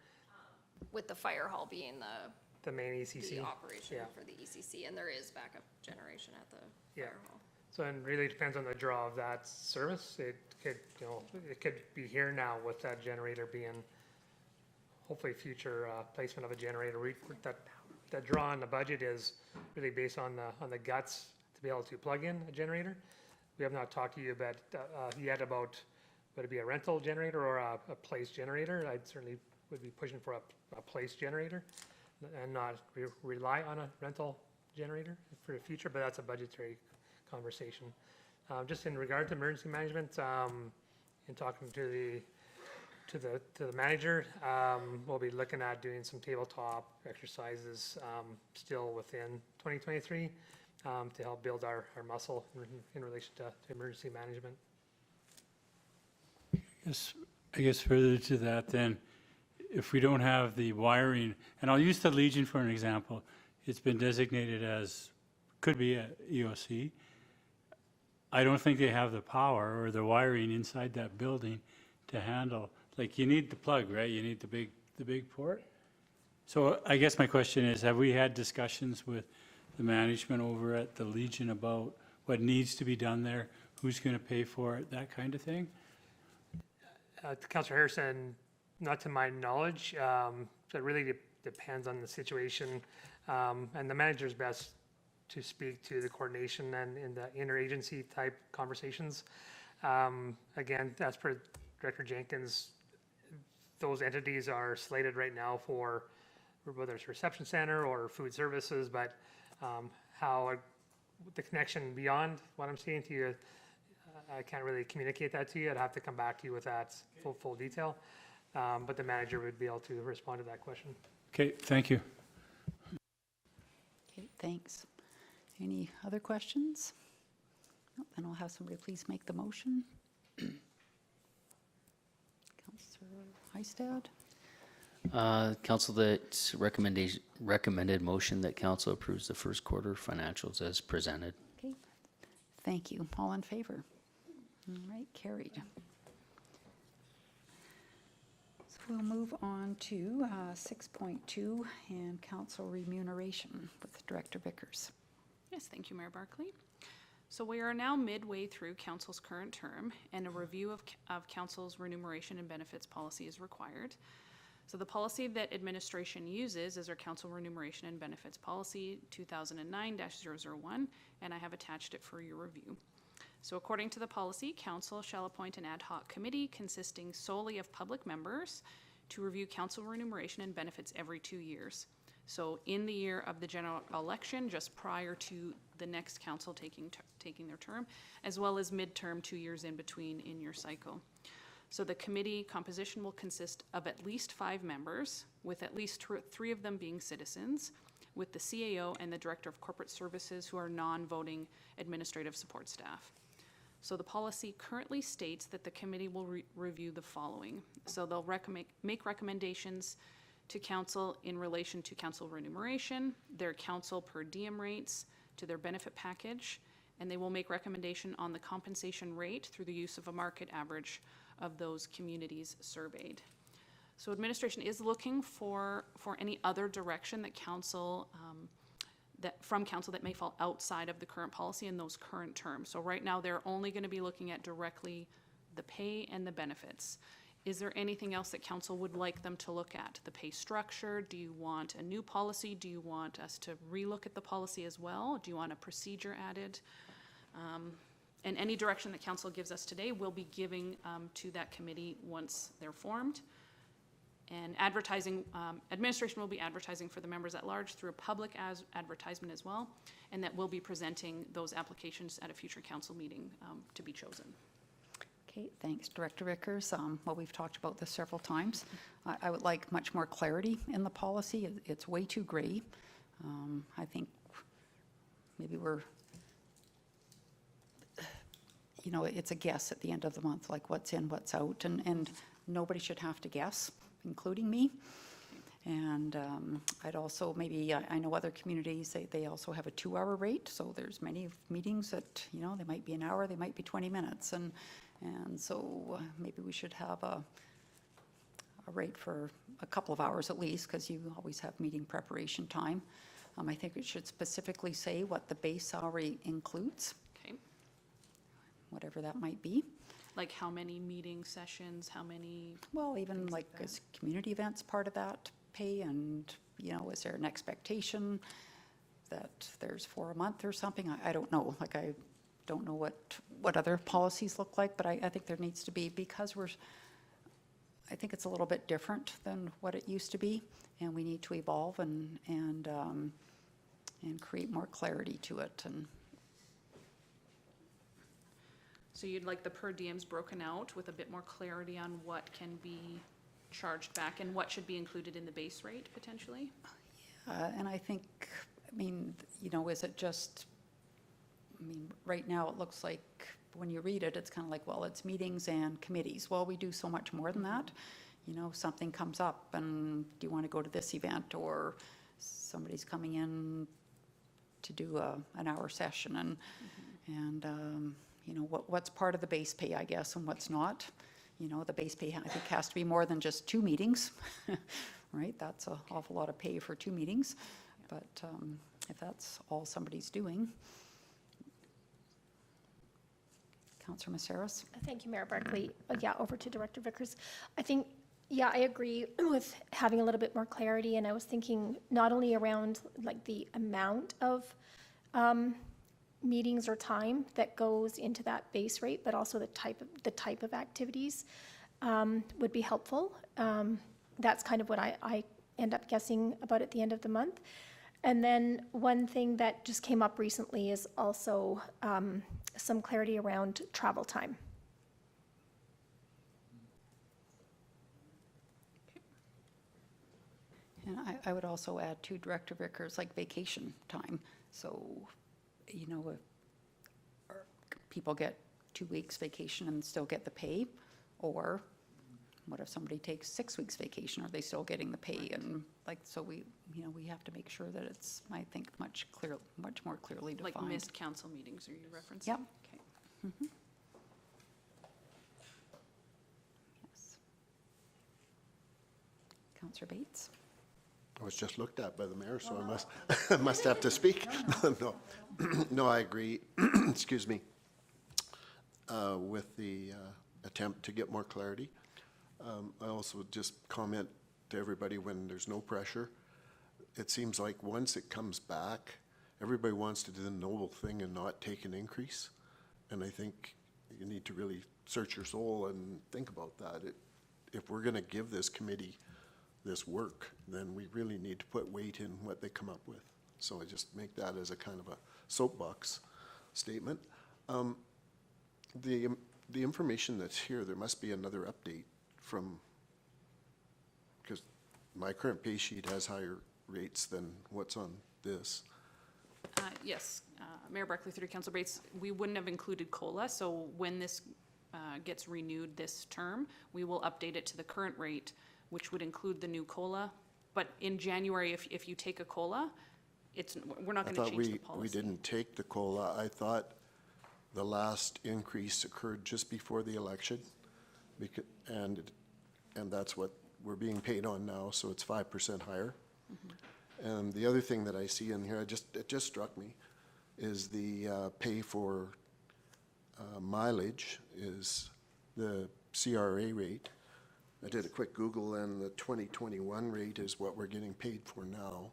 with the fire hall being the main ECC. the operation Yeah. for the ECC, and there is backup generation at the Yeah. fire hall. So it really depends on the draw of that service. It could be here now with that generator being hopefully future placement of a generator. That draw on the budget is really based on the guts to be able to plug in a generator. We have not talked to you about yet about would it be a rental generator or a place generator. I certainly would be pushing for a place generator and not rely on a rental generator for the future, but that's a budgetary conversation. Just in regard to emergency management, in talking to the manager, we'll be looking at doing some tabletop exercises still within 2023 to help build our muscle in relation to emergency management. I guess further to that then, if we don't have the wiring, and I'll use the Legion for an example, it's been designated as, could be a EOC. I don't think they have the power or the wiring inside that building to handle, like you need the plug, right? You need the big port. So I guess my question is, have we had discussions with the management over at the Legion about what needs to be done there? Who's going to pay for it? That kind of thing? Councillor Harrison, not to my knowledge, so it really depends on the situation, and the manager's best to speak to the coordination and in the interagency type conversations. Again, as per Director Jenkins, those entities are slated right now for whether it's reception center or food services, but how the connection beyond what I'm saying to you, I can't really communicate that to you. I'd have to come back to you with that full detail. But the manager would be able to respond to that question. Okay, thank you. Okay, thanks. Any other questions? No, then I'll have somebody please make the motion. Councillor Heistad? Council, that recommended motion that council approves the first quarter financials as presented. Okay, thank you. All in favor? All right, carried. So we'll move on to 6.2 and council remuneration with Director Vickers. Yes, thank you, Mayor Barclay. So we are now midway through council's current term, and a review of council's remuneration and benefits policy is required. So the policy that administration uses is our council remuneration and benefits policy 2009-001, and I have attached it for your review. So according to the policy, council shall appoint an ad hoc committee consisting solely of public members to review council remuneration and benefits every 2 years. So in the year of the general election, just prior to the next council taking their term, as well as midterm 2 years in between in your cycle. So the committee composition will consist of at least 5 members, with at least 3 of them being citizens, with the CAO and the Director of Corporate Services who are non-voting administrative support staff. So the policy currently states that the committee will review the following. So they'll make recommendations to council in relation to council remuneration, their council per diem rates, to their benefit package, and they will make recommendation on the compensation rate through the use of a market average of those communities surveyed. So administration is looking for any other direction that council, from council that may fall outside of the current policy in those current terms. So right now, they're only going to be looking at directly the pay and the benefits. Is there anything else that council would like them to look at? The pay structure? Do you want a new policy? Do you want us to relook at the policy as well? Do you want a procedure added? And any direction that council gives us today, we'll be giving to that committee once they're formed. And advertising, administration will be advertising for the members at large through a public advertisement as well, and that we'll be presenting those applications at a future council meeting to be chosen. Okay, thanks, Director Vickers. Well, we've talked about this several times. I would like much more clarity in the policy. It's way too gray. I think maybe we're, you know, it's a guess at the end of the month, like what's in, what's out, and nobody should have to guess, including me. And I'd also maybe, I know other communities, they also have a 2-hour rate, so there's many meetings that, you know, they might be an hour, they might be 20 minutes, and so maybe we should have a rate for a couple of hours at least, because you always have meeting preparation time. I think it should specifically say what the base salary includes, Okay. whatever that might be. Like how many meeting sessions, how many? Well, even like is community events part of that pay, and, you know, is there an expectation that there's 4 a month or something? I don't know. Like, I don't know what other policies look like, but I think there needs to be, because I think it's a little bit different than what it used to be, and we need to evolve and create more clarity to it. And So you'd like the per diems broken out with a bit more clarity on what can be charged back and what should be included in the base rate potentially? and I think, I mean, you know, is it just, I mean, right now it looks like when you read it, it's kind of like, well, it's meetings and committees. Well, we do so much more than that. You know, something comes up and do you want to go to this event, or somebody's coming in to do an hour session, and you know, what's part of the base pay, I guess, and what's not. You know, the base pay, I think, has to be more than just 2 meetings, right? That's an awful lot of pay for 2 meetings. But if that's all somebody's doing. Councillor Messaros? Thank you, Mayor Barkley. Yeah, over to Director Vickers. I think, yeah, I agree with having a little bit more clarity, and I was thinking not only around like the amount of meetings or time that goes into that base rate, but also the type of activities would be helpful. That's kind of what I end up guessing about at the end of the month. And then one thing that just came up recently is also some clarity around travel time. And I would also add to Director Vickers, like vacation time. So, you know, if people get 2 weeks vacation and still get the pay, or what if somebody takes 6 weeks vacation? Are they still getting the pay? And like, so we, you know, we have to make sure that it's, I think, much more clearly defined. Like missed council meetings, are you referencing? Yep. Okay. Mm-hmm. Yes. Councillor Bates? I was just looked at by the mayor, so I must have to speak. No, no, I agree, excuse me, with the attempt to get more clarity. I also would just comment to everybody, when there's no pressure, it seems like once it comes back, everybody wants to do the noble thing and not take an increase. And I think you need to really search your soul and think about that. If we're gonna give this committee this work, then we really need to put weight in what they come up with. So I just make that as a kind of a soapbox statement. The the information that's here, there must be another update from, because my current pay sheet has higher rates than what's on this. Yes, Mayor Barkley, through Councilor Bates, we wouldn't have included COLA, so when this gets renewed this term, we will update it to the current rate, which would include the new COLA. But in January, if you take a COLA, we're not I going thought to change the we policy. didn't take the COLA. I thought the last increase occurred just before the election. And that's what we're being paid on now, so it's 5% higher. And the other thing that I see in here, it just struck me, is the pay for mileage is the CRA rate. I did a quick Google, and the 2021 rate is what we're getting paid for now.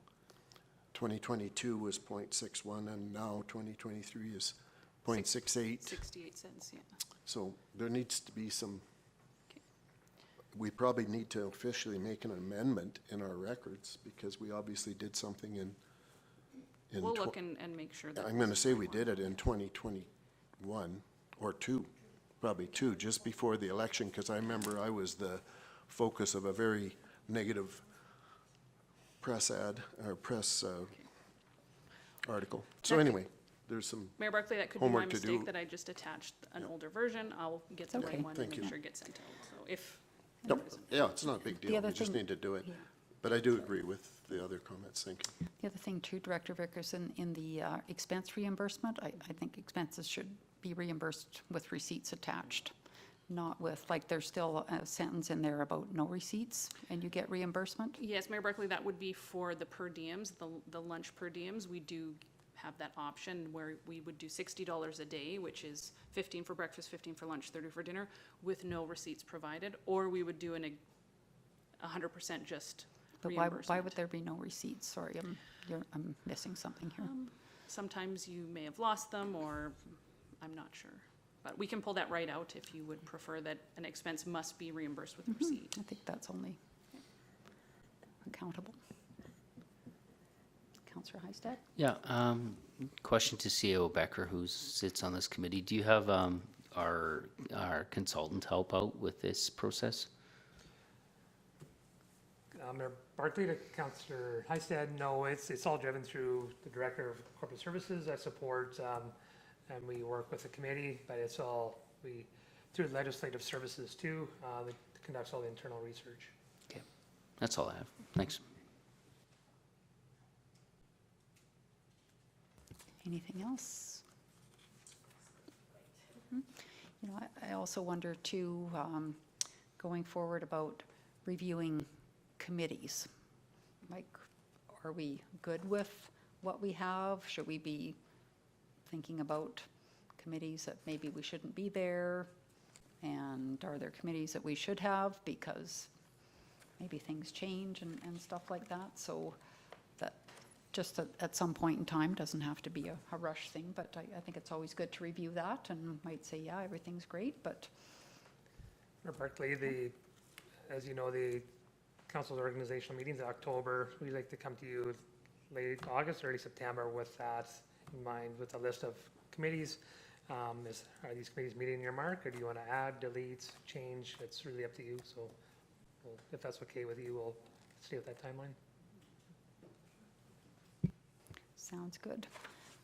2022 was 0.61, and now 2023 is 0.68. 68 cents, yeah. So there needs to be some, we probably need to officially make an amendment in our records, because we obviously did something in We'll look and make sure that. I'm going to say we did it in 2021, or probably two, just before the election, because I remember I was the focus of a very negative press article. So anyway, there's some, Mayor Barkley, that could be my homework to do. mistake, that I just attached an older version. I'll get the Okay. right one and Thank make you. sure it gets sent out. So if, no, yeah, it's not a big deal. other We just thing- need to do it. yeah. But I do agree with the other comments. Thank you. The other thing too, Director Vickers, in the expense reimbursement, I think expenses should be reimbursed with receipts attached, not with, like, there's still a sentence in there about no receipts and you get reimbursement. yes, Mayor Barkley, that would be for the per diems, the lunch per diems. We do have that option where we would do $60 a day, which is 15 for breakfast, 15 for lunch, 30 for dinner, with no receipts provided, or we would do 100% just But reimbursement. why would there be no receipts? Sorry, I'm missing something here. Sometimes you may have lost them, or I'm not sure. But we can pull that right out if you would prefer that an expense must be reimbursed with a receipt. I think that's only accountable. Councillor Heistad? Yeah, question to CAO Becker, who sits on this committee. Do you have our consultant help out with this process? Mayor Barkley to Councillor Heistad, no, it's all driven through the Director of Corporate Services. I support, and we work with the committee, but it's all, through legislative services too, that conducts all the internal research. Okay, that's all I have. Thanks. Anything else? You know, I also wonder too, going forward about reviewing committees. Like, are we good with what we have? Should we be thinking about committees that maybe we shouldn't be there? And are there committees that we should have because maybe things change and stuff like that? So that just at some point in time, doesn't have to be a rush thing, but I think it's always good to review that and might say, yeah, everything's great, but Mayor Barkley, as you know, the council's organizational meetings in October, we like to come to you late August, early September with that in mind, with a list of committees. Are these committees meeting your mark, or do you want to add, delete, change? It's really up to you. So if that's okay with you, we'll stay with that timeline. sounds good.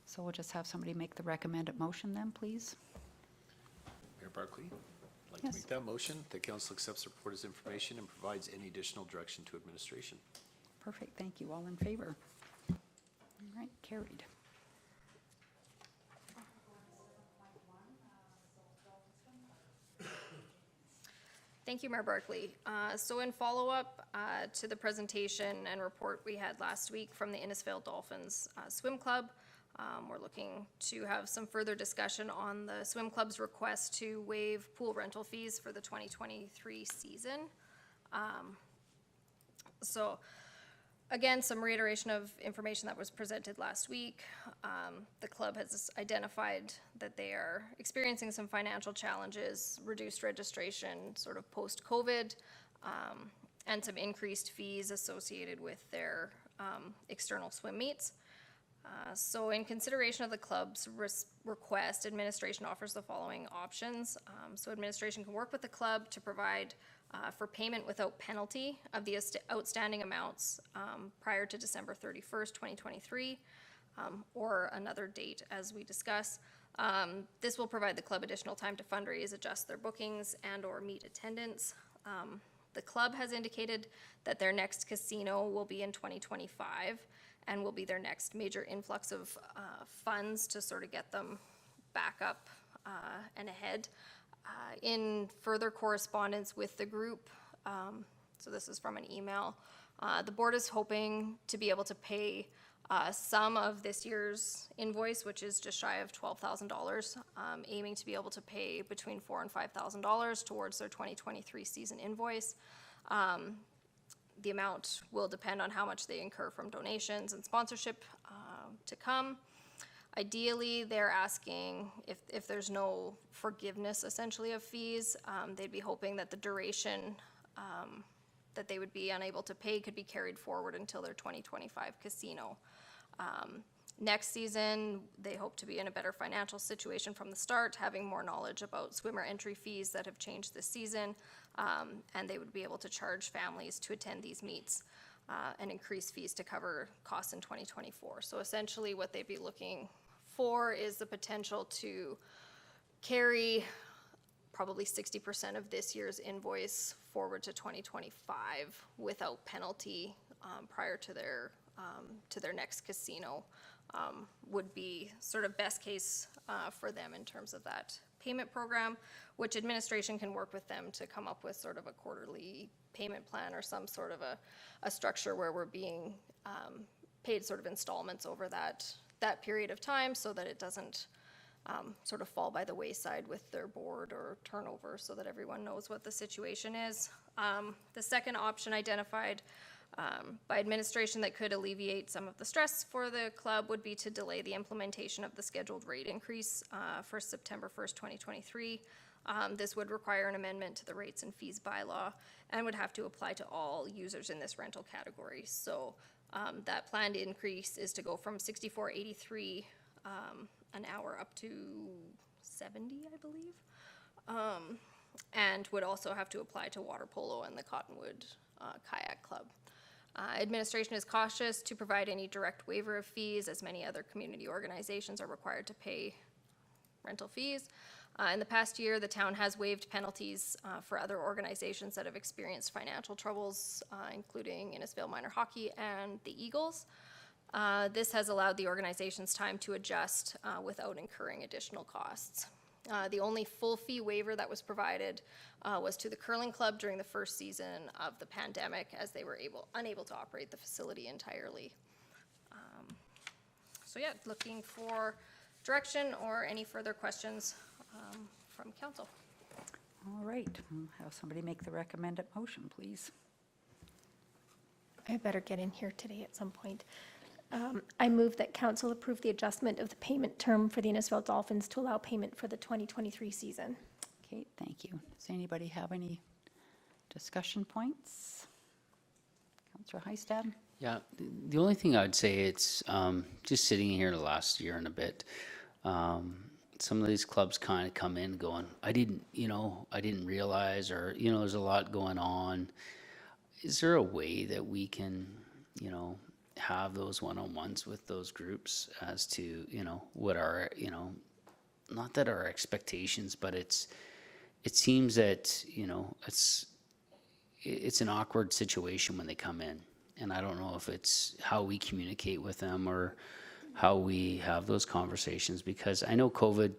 So we'll just have somebody make the recommended motion then, please. Mayor Barkley, I'd like Yes. to make that motion. The council accepts the report as information and provides any additional direction to administration. Perfect, thank you. All in favor? All right, carried. Thank you, Mayor Barkley. So in follow-up to the presentation and report we had last week from the Innisfail Dolphins Swim Club, we're looking to have some further discussion on the swim club's request to waive pool rental fees for the 2023 season. So again, some reiteration of information that was presented last week. The club has identified that they are experiencing some financial challenges, reduced registration sort of post-COVID, and some increased fees associated with their external swim meets. So in consideration of the club's request, administration offers the following options. So administration can work with the club to provide for payment without penalty of the outstanding amounts prior to December 31st, 2023, or another date as we discuss. This will provide the club additional time to fundraise, adjust their bookings, and/or meet attendance. The club has indicated that their next casino will be in 2025 and will be their next major influx of funds to sort of get them back up and ahead. In further correspondence with the group, so this is from an email, the board is hoping to be able to pay some of this year's invoice, which is just shy of $12,000, aiming to be able to pay between $4,000 and $5,000 towards their 2023 season invoice. The amount will depend on how much they incur from donations and sponsorship to come. Ideally, they're asking if there's no forgiveness essentially of fees, they'd be hoping that the duration that they would be unable to pay could be carried forward until their 2025 casino. Next season, they hope to be in a better financial situation from the start, having more knowledge about swimmer entry fees that have changed this season, and they would be able to charge families to attend these meets and increase fees to cover costs in 2024. So essentially what they'd be looking for is the potential to carry probably 60% of this year's invoice forward to 2025 without penalty prior to their next casino. Would be sort of best case for them in terms of that payment program, which administration can work with them to come up with sort of a quarterly payment plan or some sort of a structure where we're being paid sort of installments over that period of time so that it doesn't sort of fall by the wayside with their board or turnover, so that everyone knows what the situation is. The second option identified by administration that could alleviate some of the stress for the club would be to delay the implementation of the scheduled rate increase for September 1st, 2023. This would require an amendment to the rates and fees bylaw and would have to apply to all users in this rental category. So that planned increase is to go from $64.83 an hour up to $70, I believe, and would also have to apply to water polo and the Cottonwood Kayak Club. Administration is cautious to provide any direct waiver of fees, as many other community organizations are required to pay rental fees. In the past year, the town has waived penalties for other organizations that have experienced financial troubles, including Innisfail Minor Hockey and the Eagles. This has allowed the organizations time to adjust without incurring additional costs. The only full fee waiver that was provided was to the curling club during the first season of the pandemic, as they were unable to operate the facility entirely. So yeah, looking for direction or any further questions from council. All right, we'll have somebody make the recommended motion, please. I better get in here today at some point. I move that council approve the adjustment of the payment term for the Innisfail Dolphins to allow payment for the 2023 season. Okay, thank you. Does anybody have any discussion points? Councillor Heistad? Yeah, the only thing I'd say, it's just sitting here the last year and a bit, some of these clubs kind of come in going, I didn't realize, or, there's a lot going on. Is there a way that we can, have those one-on-ones with those groups as to, what our, not that our expectations, but it seems that, it's an awkward situation when they come in. And I don't know if it's how we communicate with them or how we have those conversations, because I know COVID,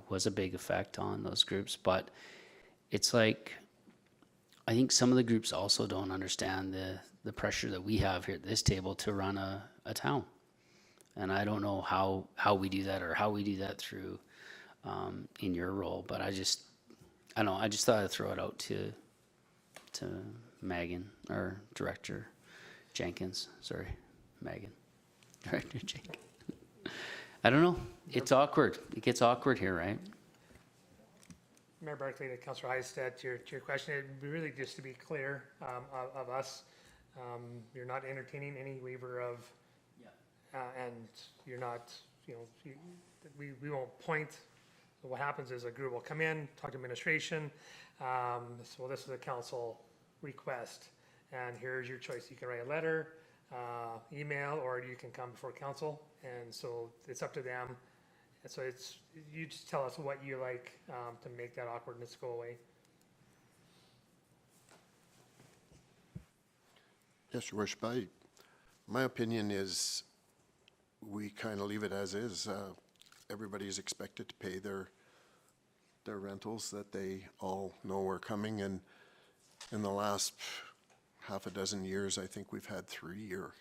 was a big effect on those groups, but it's like, I think some of the groups also don't understand the pressure that we have here at this table to run a town. And I don't know how we do that, or how we do that through in your role, but I just thought I'd throw it out to Megan, or Director Jenkins, Director Jenkins. I don't know, it's awkward, it gets awkward here, right? Mayor Barkley, to Councillor Heistad, to your question, it'd be really just to be clear of us, you're not entertaining any waiver of and you're not, we won't point. So what happens is a group will come in, talk to administration, so this is a council request, and here's your choice. You can write a letter, email, or you can come before council, and so it's up to them. And so you just tell us what you like to make that awkwardness go away. Yes, Your Worship, my opinion is we kind of leave it as is. Everybody's expected to pay their rentals that they all know are coming, and in the last half a dozen years, I think we've had 3 or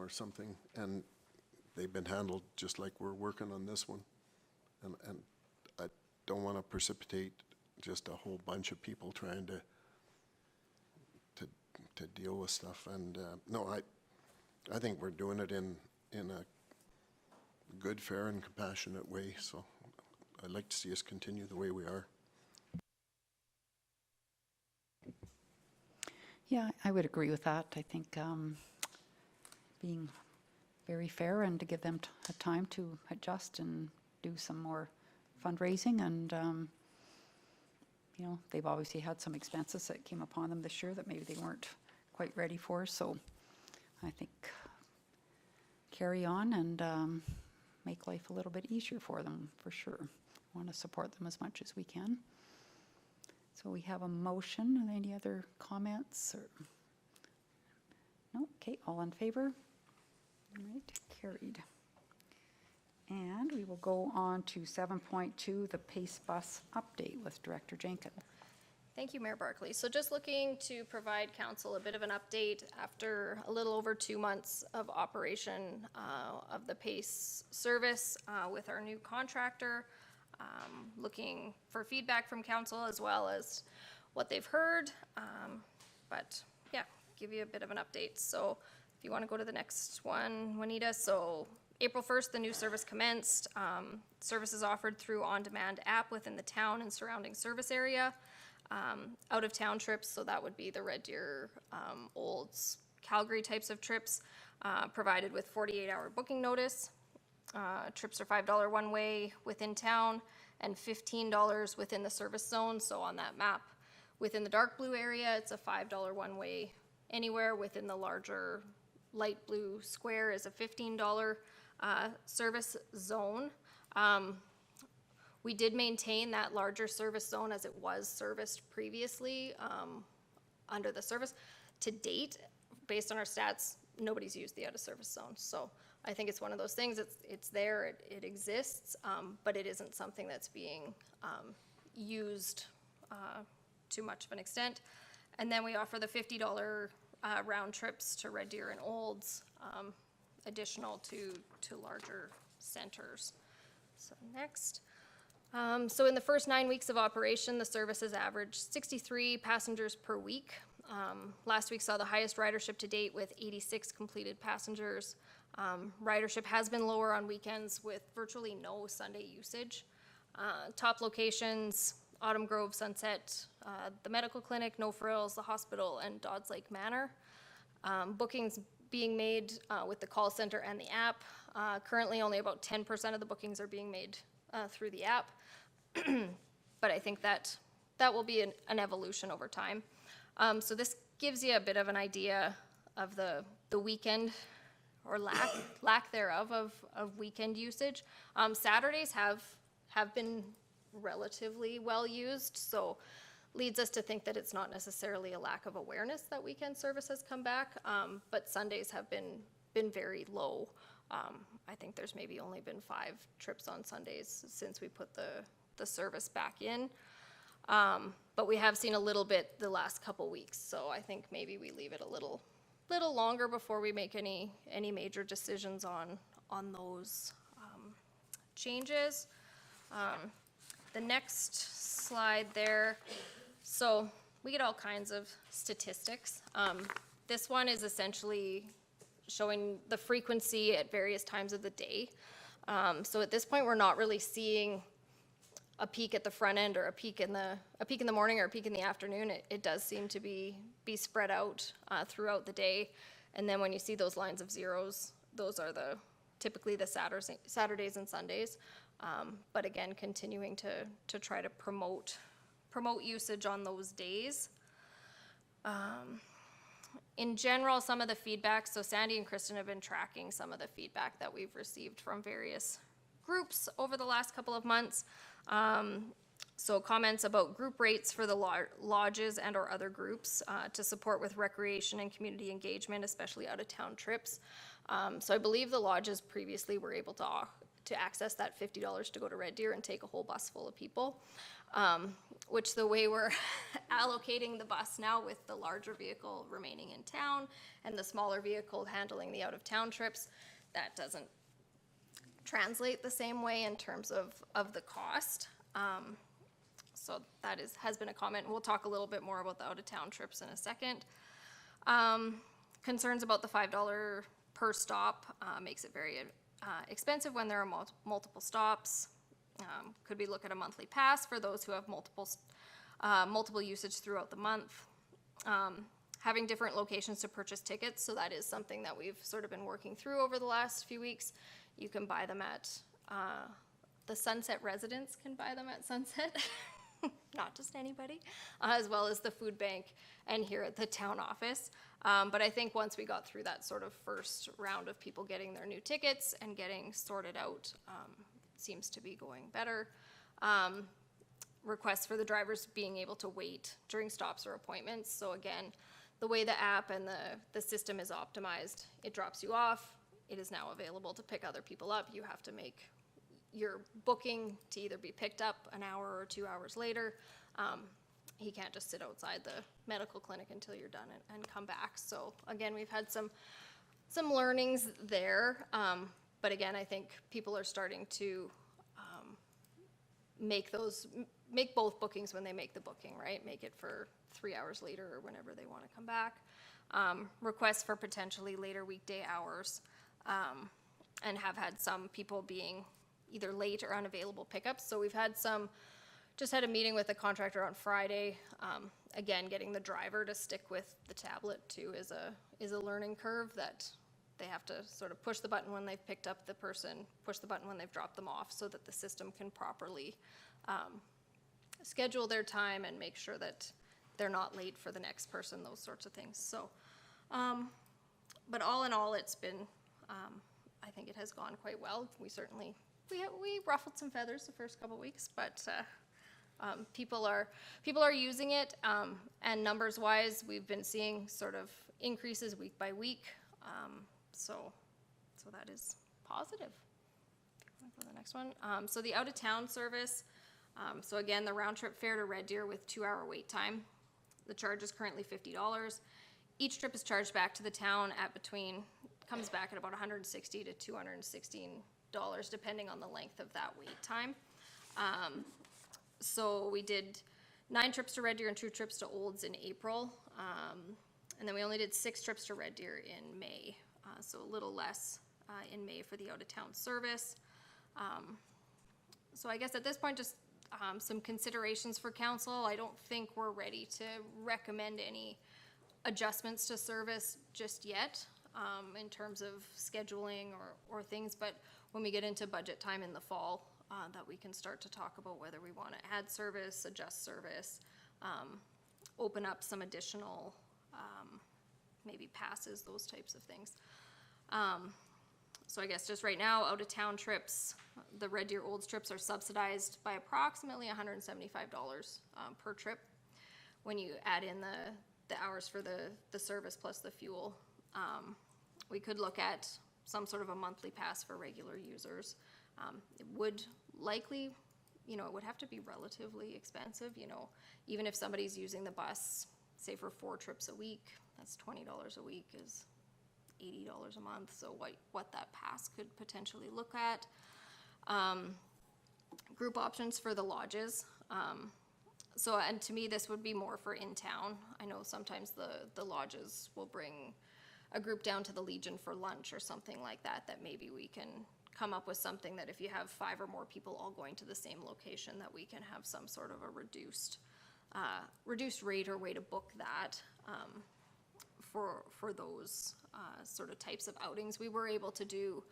something, and they've been handled just like we're working on this one. And I don't want to precipitate just a whole bunch of people trying to deal with stuff. And no, I think we're doing it in a good, fair, and compassionate way. So I'd like to see us continue the way we are. Yeah, I would agree with that. I think being very fair and to give them time to adjust and do some more fundraising. And, they've obviously had some expenses that came upon them this year that maybe they weren't quite ready for. So I think carry on and make life a little bit easier for them, for sure. Want to support them as much as we can. So we have a motion. Any other comments? Or no? Okay, all in favor? All right, carried. And we will go on to 7.2, the Pace Bus update with Director Jenkins. Thank you, Mayor Barkley. So just looking to provide council a bit of an update after a little over 2 months of operation of the PACE service with our new contractor. Looking for feedback from council as well as what they've heard. But yeah, give you a bit of an update. So if you want to go to the next one, Juanita. So April 1st, the new service commenced. Services offered through on-demand app within the town and surrounding service area. Out-of-town trips, so that would be the Red Deer, Olds, Calgary types of trips, provided with 48-hour booking notice. Trips are $5 one way within town and $15 within the service zone. So on that map, within the dark blue area, it's a $5 one way anywhere. Within the larger light blue square is a $15 service zone. We did maintain that larger service zone as it was serviced previously under the service. To date, based on our stats, nobody's used the out-of-service zone. So I think it's one of those things, it's there, it exists, but it isn't something that's being used to much of an extent. And then we offer the $50 round trips to Red Deer and Olds, additional to larger centers. So next. So in the first 9 weeks of operation, the service has averaged 63 passengers per week. Last week saw the highest ridership to date with 86 completed passengers. Ridership has been lower on weekends with virtually no Sunday usage. Top locations, Autumn Grove, Sunset, the medical clinic, No Frills, the hospital, and Dodds Lake Manor. Bookings being made with the call center and the app. Currently only about 10% of the bookings are being made through the app. But I think that will be an evolution over time. So this gives you a bit of an idea of the weekend or lack thereof of weekend usage. Saturdays have been relatively well used, so leads us to think that it's not necessarily a lack of awareness that weekend service has come back, but Sundays have been very low. I think there's maybe only been 5 trips on Sundays since we put the service back in. But we have seen a little bit the last couple weeks, so I think maybe we leave it a little longer before we make any major decisions on those changes. The next slide there, so we get all kinds of statistics. This one is essentially showing the frequency at various times of the day. So at this point, we're not really seeing a peak at the front end or a peak in the morning or a peak in the afternoon. It does seem to be spread out throughout the day. And then when you see those lines of zeros, those are typically the Saturdays and Sundays. But again, continuing to try to promote usage on those days. In general, some of the feedback, so Sandy and Kristen have been tracking some of the feedback that we've received from various groups over the last couple of months. So comments about group rates for the lodges and or other groups to support with recreation and community engagement, especially out-of-town trips. So I believe the lodges previously were able to access that $50 to go to Red Deer and take a whole bus full of people, which the way we're allocating the bus now with the larger vehicle remaining in town and the smaller vehicle handling the out-of-town trips, that doesn't translate the same way in terms of the cost. So that has been a comment. We'll talk a little bit more about the out-of-town trips in a second. Concerns about the $5 per stop makes it very expensive when there are multiple stops. Could we look at a monthly pass for those who have multiple usage throughout the month? Having different locations to purchase tickets, so that is something that we've sort of been working through over the last few weeks. You can buy them at the Sunset residents can buy them at Sunset, not just anybody, as well as the food bank and here at the town office. But I think once we got through that sort of first round of people getting their new tickets and getting sorted out, seems to be going better. Requests for the drivers being able to wait during stops or appointments. So again, the way the app and the system is optimized, it drops you off. It is now available to pick other people up. You have to make your booking to either be picked up an hour or 2 hours later. He can't just sit outside the medical clinic until you're done and come back. So again, we've had some learnings there. But again, I think people are starting to make both bookings when they make the booking, right? Make it for 3 hours later or whenever they want to come back. Requests for potentially later weekday hours, and have had some people being either late or unavailable pickups. So we've had just had a meeting with a contractor on Friday. Again, getting the driver to stick with the tablet too is a learning curve that they have to sort of push the button when they've picked up the person, push the button when they've dropped them off, so that the system can properly schedule their time and make sure that they're not late for the next person, those sorts of things. So, but all in all, it's been, I think it has gone quite well. We ruffled some feathers the first couple weeks, but people are using it, and numbers wise, we've been seeing sort of increases week by week. So that is positive. For the next one, so the out-of-town service. So again, the round-trip fare to Red Deer with 2-hour wait time. The charge is currently $50. Each trip is charged back to the town comes back at about $160 to $216, depending on the length of that wait time. So we did 9 trips to Red Deer and 2 trips to Olds in April. And then we only did 6 trips to Red Deer in May. So a little less in May for the out-of-town service. So I guess at this point, just some considerations for council. I don't think we're ready to recommend any adjustments to service just yet in terms of scheduling or things, but when we get into budget time in the fall, that we can start to talk about whether we want to add service, adjust service, open up some additional maybe passes, those types of things. So I guess just right now, out-of-town trips, the Red Deer Olds trips are subsidized by approximately $175 per trip when you add in the hours for the service plus the fuel. We could look at some sort of a monthly pass for regular users. It would likely, it would have to be relatively expensive, even if somebody's using the bus, say for 4 trips a week, that's $20 a week is $80 a month. So what that pass could potentially look at. Group options for the lodges. And to me, this would be more for in town. I know sometimes the lodges will bring a group down to the Legion for lunch or something like that, that maybe we can come up with something that if you have 5 or more people all going to the same location, that we can have some sort of a reduced rate or way to book that for those sort of types of outings. We were able to do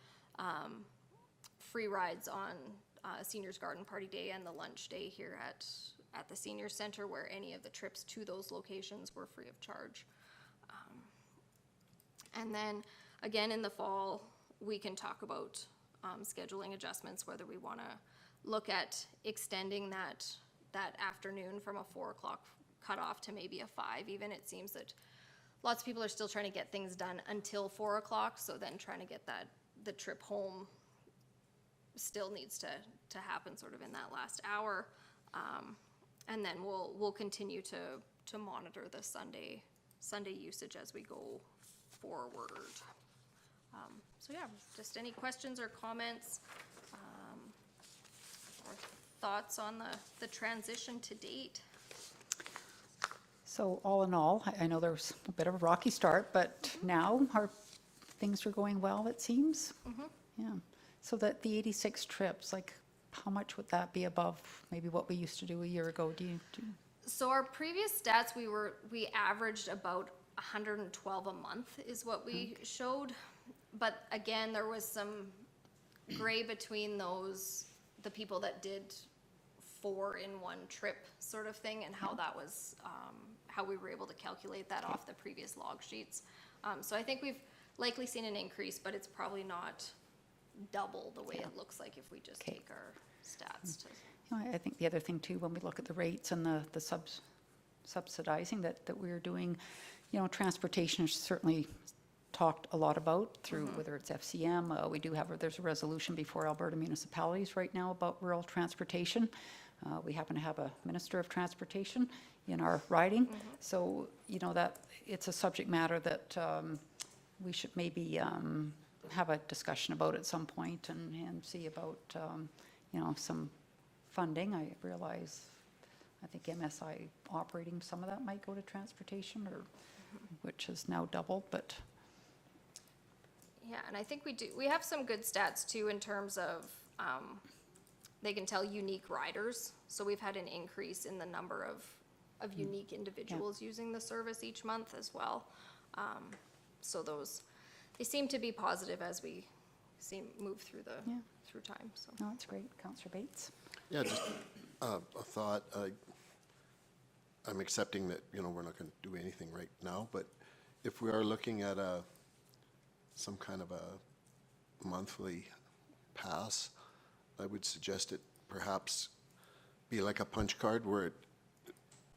free rides on Seniors Garden Party Day and the lunch day here at the Senior Center, where any of the trips to those locations were free of charge. And then, again, in the fall, we can talk about scheduling adjustments, whether we want to look at extending that afternoon from a 4 o'clock cutoff to maybe a 5 even. It seems that lots of people are still trying to get things done until 4 o'clock, so then trying to get the trip home still needs to happen sort of in that last hour. And then we'll continue to monitor the Sunday usage as we go forward. So yeah, just any questions or comments or thoughts on the transition to date? So all in all, I know there was a bit of a rocky start, but now things are going well, it seems. Yeah. So that the 86 trips, like how much would that be above maybe what we used to do a year ago? So our previous stats, we averaged about 112 a month is what we showed. But again, there was some gray between the people that did 4 in 1 trip sort of thing, and how that was, how we were able to calculate that off the previous log sheets. So I think we've likely seen an increase, but it's probably not double the way it looks like if we just take our stats to. I think the other thing too, when we look at the rates and the subsidizing that we're doing, transportation is certainly talked a lot about through whether it's FCM. We do there's a resolution before Alberta municipalities right now about rural transportation. We happen to have a Minister of Transportation in our riding. So, that it's a subject matter that we should maybe have a discussion about at some point and see about, some funding. I realize, I think MSI operating, some of that might go to transportation, or which is now doubled, but. Yeah, and I think we have some good stats too in terms of, they can tell unique riders. So we've had an increase in the number of unique individuals using the service each month as well. So they seem to be positive as we move through through time, so. No, that's great. Councillor Bates? Yeah, just a thought. I'm accepting that, we're not going to do anything right now, but if we are looking at some kind of a monthly pass, I would suggest it perhaps be like a punch card where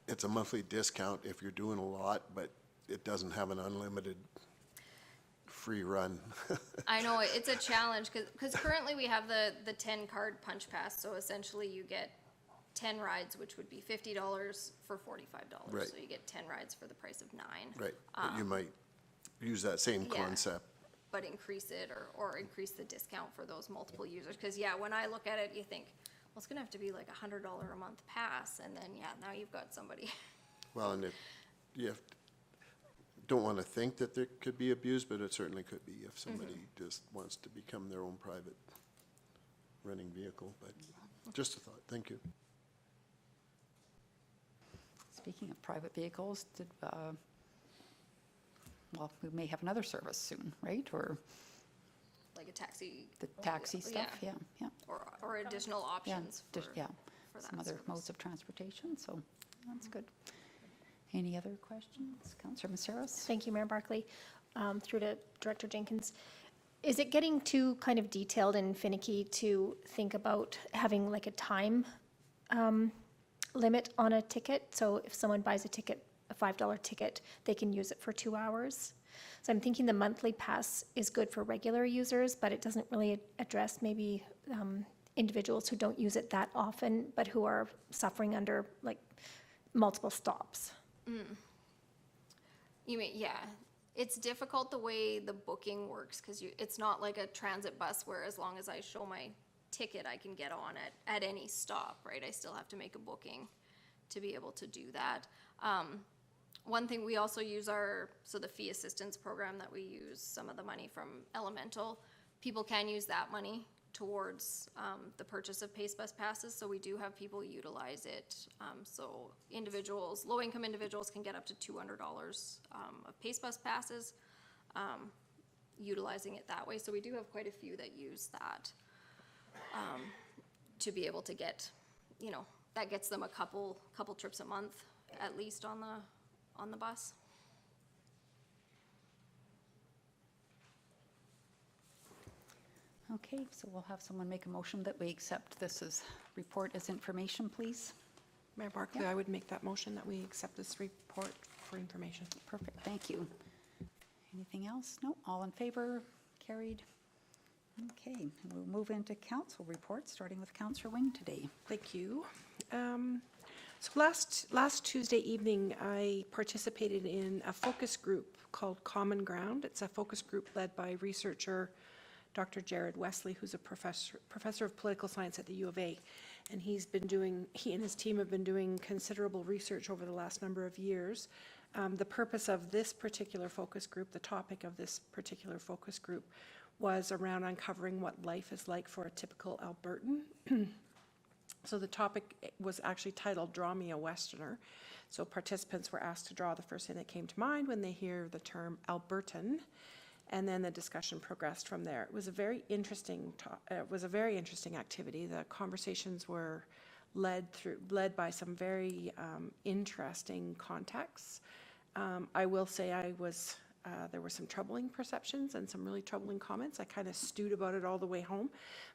it's a monthly discount if you're doing a lot, but it doesn't have an unlimited free run. I know, it's a challenge, because currently we have the 10 card punch pass, so essentially you get 10 rides, which would be $50 for $45. Right. So you get 10 rides for the price of 9. Right, but you might use that same yeah. concept. But increase it or increase the discount for those multiple users. Because when I look at it, you think, well, it's gonna have to be like $100 a month pass, and then, now you've got somebody. Well, and if you don't want to think that there could be abuse, but it certainly could be if somebody just wants to become their own private running vehicle, but just a thought. Thank you. Speaking of private vehicles, we may have another service soon, right? Or Like a taxi. the taxi stuff, yeah. Or additional options for that Some other service. modes of transportation, so that's good. Any other questions? Councillor Messaros? Thank you, Mayor Barkley. Through to Director Jenkins. Is it getting too kind of detailed and finicky to think about having like a time limit on a ticket? So if someone buys a ticket, a $5 ticket, they can use it for 2 hours. So I'm thinking the monthly pass is good for regular users, but it doesn't really address maybe individuals who don't use it that often, but who are suffering under like multiple stops. You mean, it's difficult the way the booking works, because it's not like a transit bus where as long as I show my ticket, I can get on it at any stop, right? I still have to make a booking to be able to do that. One thing, we also use the fee assistance program that we use, some of the money from Elemental. People can use that money towards the purchase of Pace Bus passes, so we do have people utilize it. So individuals, low-income individuals can get up to $200 of Pace Bus passes, utilizing it that way. So we do have quite a few that use that to be able to get, you know, that gets them a couple trips a month at least on the bus. Okay, so we'll have someone make a motion that we accept this as report as information, please. Mayor Barkley, I would make that motion that we accept this report for information. Perfect, thank you. Anything else? No, all in favor? Carried. Okay, we'll move into council reports, starting with Councillor Wing today. Thank you. So last Tuesday evening, I participated in a focus group called Common Ground. It's a focus group led by researcher Dr. Jared Wesley, who's a professor of political science at the U of A. And he and his team have been doing considerable research over the last number of years. The purpose of this particular focus group, the topic of this particular focus group, was around uncovering what life is like for a typical Albertan. So the topic was actually titled Draw Me a Westerner. So participants were asked to draw the first thing that came to mind when they hear the term Albertan, and then the discussion progressed from there. It was a very interesting activity. The conversations were led by some very interesting contexts. I will say there were some troubling perceptions and some really troubling comments. I kind of stewed about it all the way home.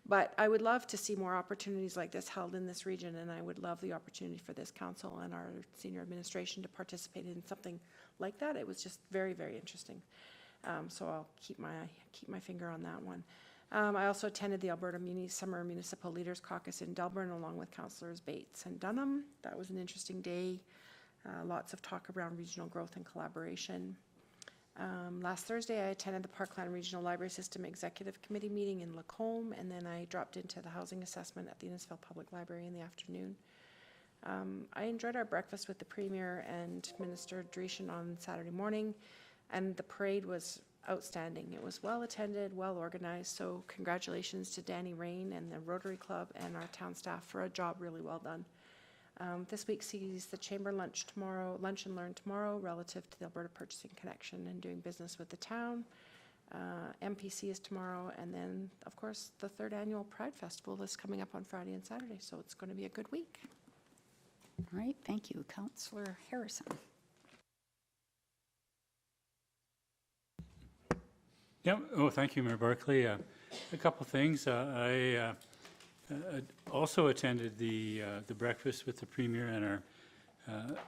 But I would love to see more opportunities like this held in this region, and I would love the opportunity for this council and our senior administration to participate in something like that. It was just very, very interesting. So I'll keep my finger on that one. I also attended the Alberta Summer Municipal Leaders Caucus in Delburn along with Councillors Bates and Dunham. That was an interesting day. Lots of talk around regional growth and collaboration. Last Thursday, I attended the Parkland Regional Library System Executive Committee meeting in Lacombe, and then I dropped into the housing assessment at the Innisfil Public Library in the afternoon. I enjoyed our breakfast with the Premier and Minister Dreeshen on Saturday morning, and the parade was outstanding. It was well attended, well organized, so congratulations to Danny Rain and the Rotary Club and our town staff for a job really well done. This week sees the Chamber lunch and learn tomorrow relative to the Alberta Purchasing Connection and doing business with the town. MPC is tomorrow, and then, of course, the 3rd Annual Pride Festival is coming up on Friday and Saturday, so it's going to be a good week. All right, thank you. Councillor Harrison. Yeah. Oh, thank you, Mayor Barkley. A couple things. I also attended the breakfast with the Premier and our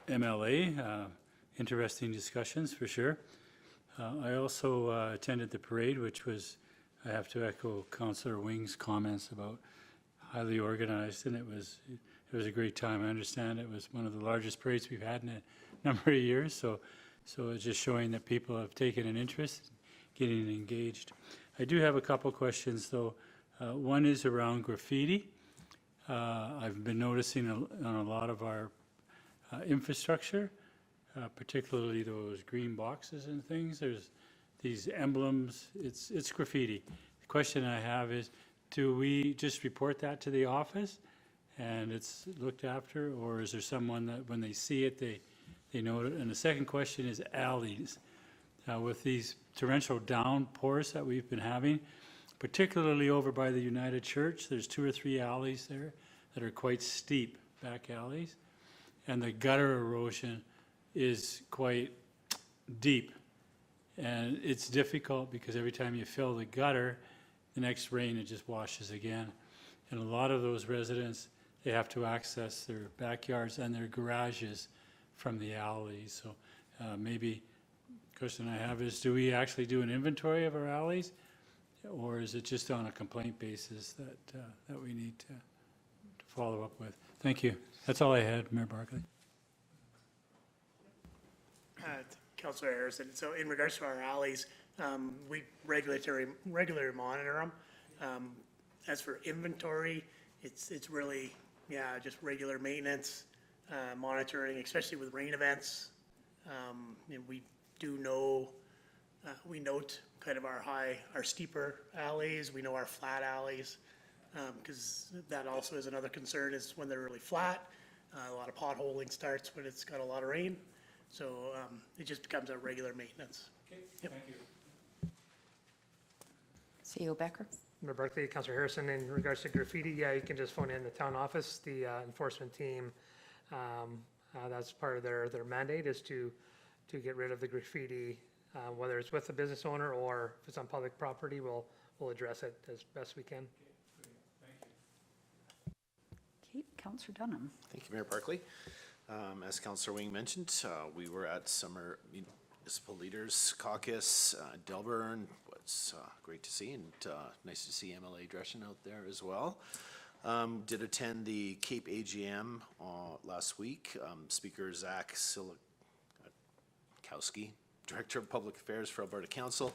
MLA. Interesting discussions for sure. I also attended the parade, which was, I have to echo Councillor Wing's comments about highly organized, and it was a great time. I understand it was one of the largest parades we've had in a number of years, so it's just showing that people have taken an interest, getting engaged. I do have a couple questions though. One is around graffiti. I've been noticing on a lot of our infrastructure, particularly those green boxes and things. There's these emblems. It's graffiti. The question I have is, do we just report that to the office and it's looked after, or is there someone that when they see it, they note it? And the second question is alleys. With these torrential downpours that we've been having, particularly over by the United Church, there's 2 or 3 alleys there that are quite steep, back alleys, and the gutter erosion is quite deep. And it's difficult because every time you fill the gutter, the next rain, it just washes again. And a lot of those residents, they have to access their backyards and their garages from the alleys. So maybe the question I have is, do we actually do an inventory of our alleys, or is it just on a complaint basis that we need to follow up with? Thank you. That's all I had, Mayor Barkley. Councillor Harrison, so in regards to our alleys, we regularly monitor them. As for inventory, it's really, just regular maintenance, monitoring, especially with rain events. And we do know, we note kind of our steeper alleys, we know our flat alleys, because that also is another concern is when they're really flat. A lot of potholing starts when it's got a lot of rain. So it just becomes a regular maintenance. Yep. CEO Becker? Member Barclay, Councillor Harrison, in regards to graffiti, yeah, you can just phone in the town office. The enforcement team, that's part of their mandate is to get rid of the graffiti, whether it's with the business owner or if it's on public property, we'll address it as best we can. Okay, Councillor Dunham. Thank you, Mayor Barclay. As Councillor Wing mentioned, we were at Summer Municipal Leaders Caucus, Delburn. It's great to see, and nice to see MLA Dreschen out there as well. Did attend the Cape AGM last week. Speaker Zach Silikowski, Director of Public Affairs for Alberta Council,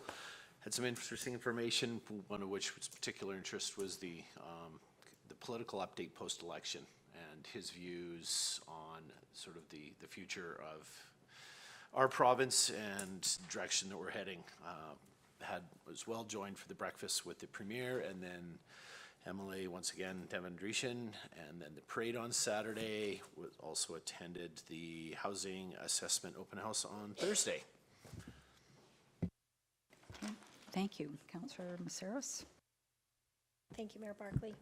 had some interesting information, one of which was particular interest was the political update post-election and his views on sort of the future of our province and direction that we're heading. Was well joined for the breakfast with the Premier, and then MLA once again, Devin Dreschen, and then the parade on Saturday. Also attended the housing assessment open house on Thursday. Okay, thank you. Councillor Messaros? Thank you, Mayor Barclay.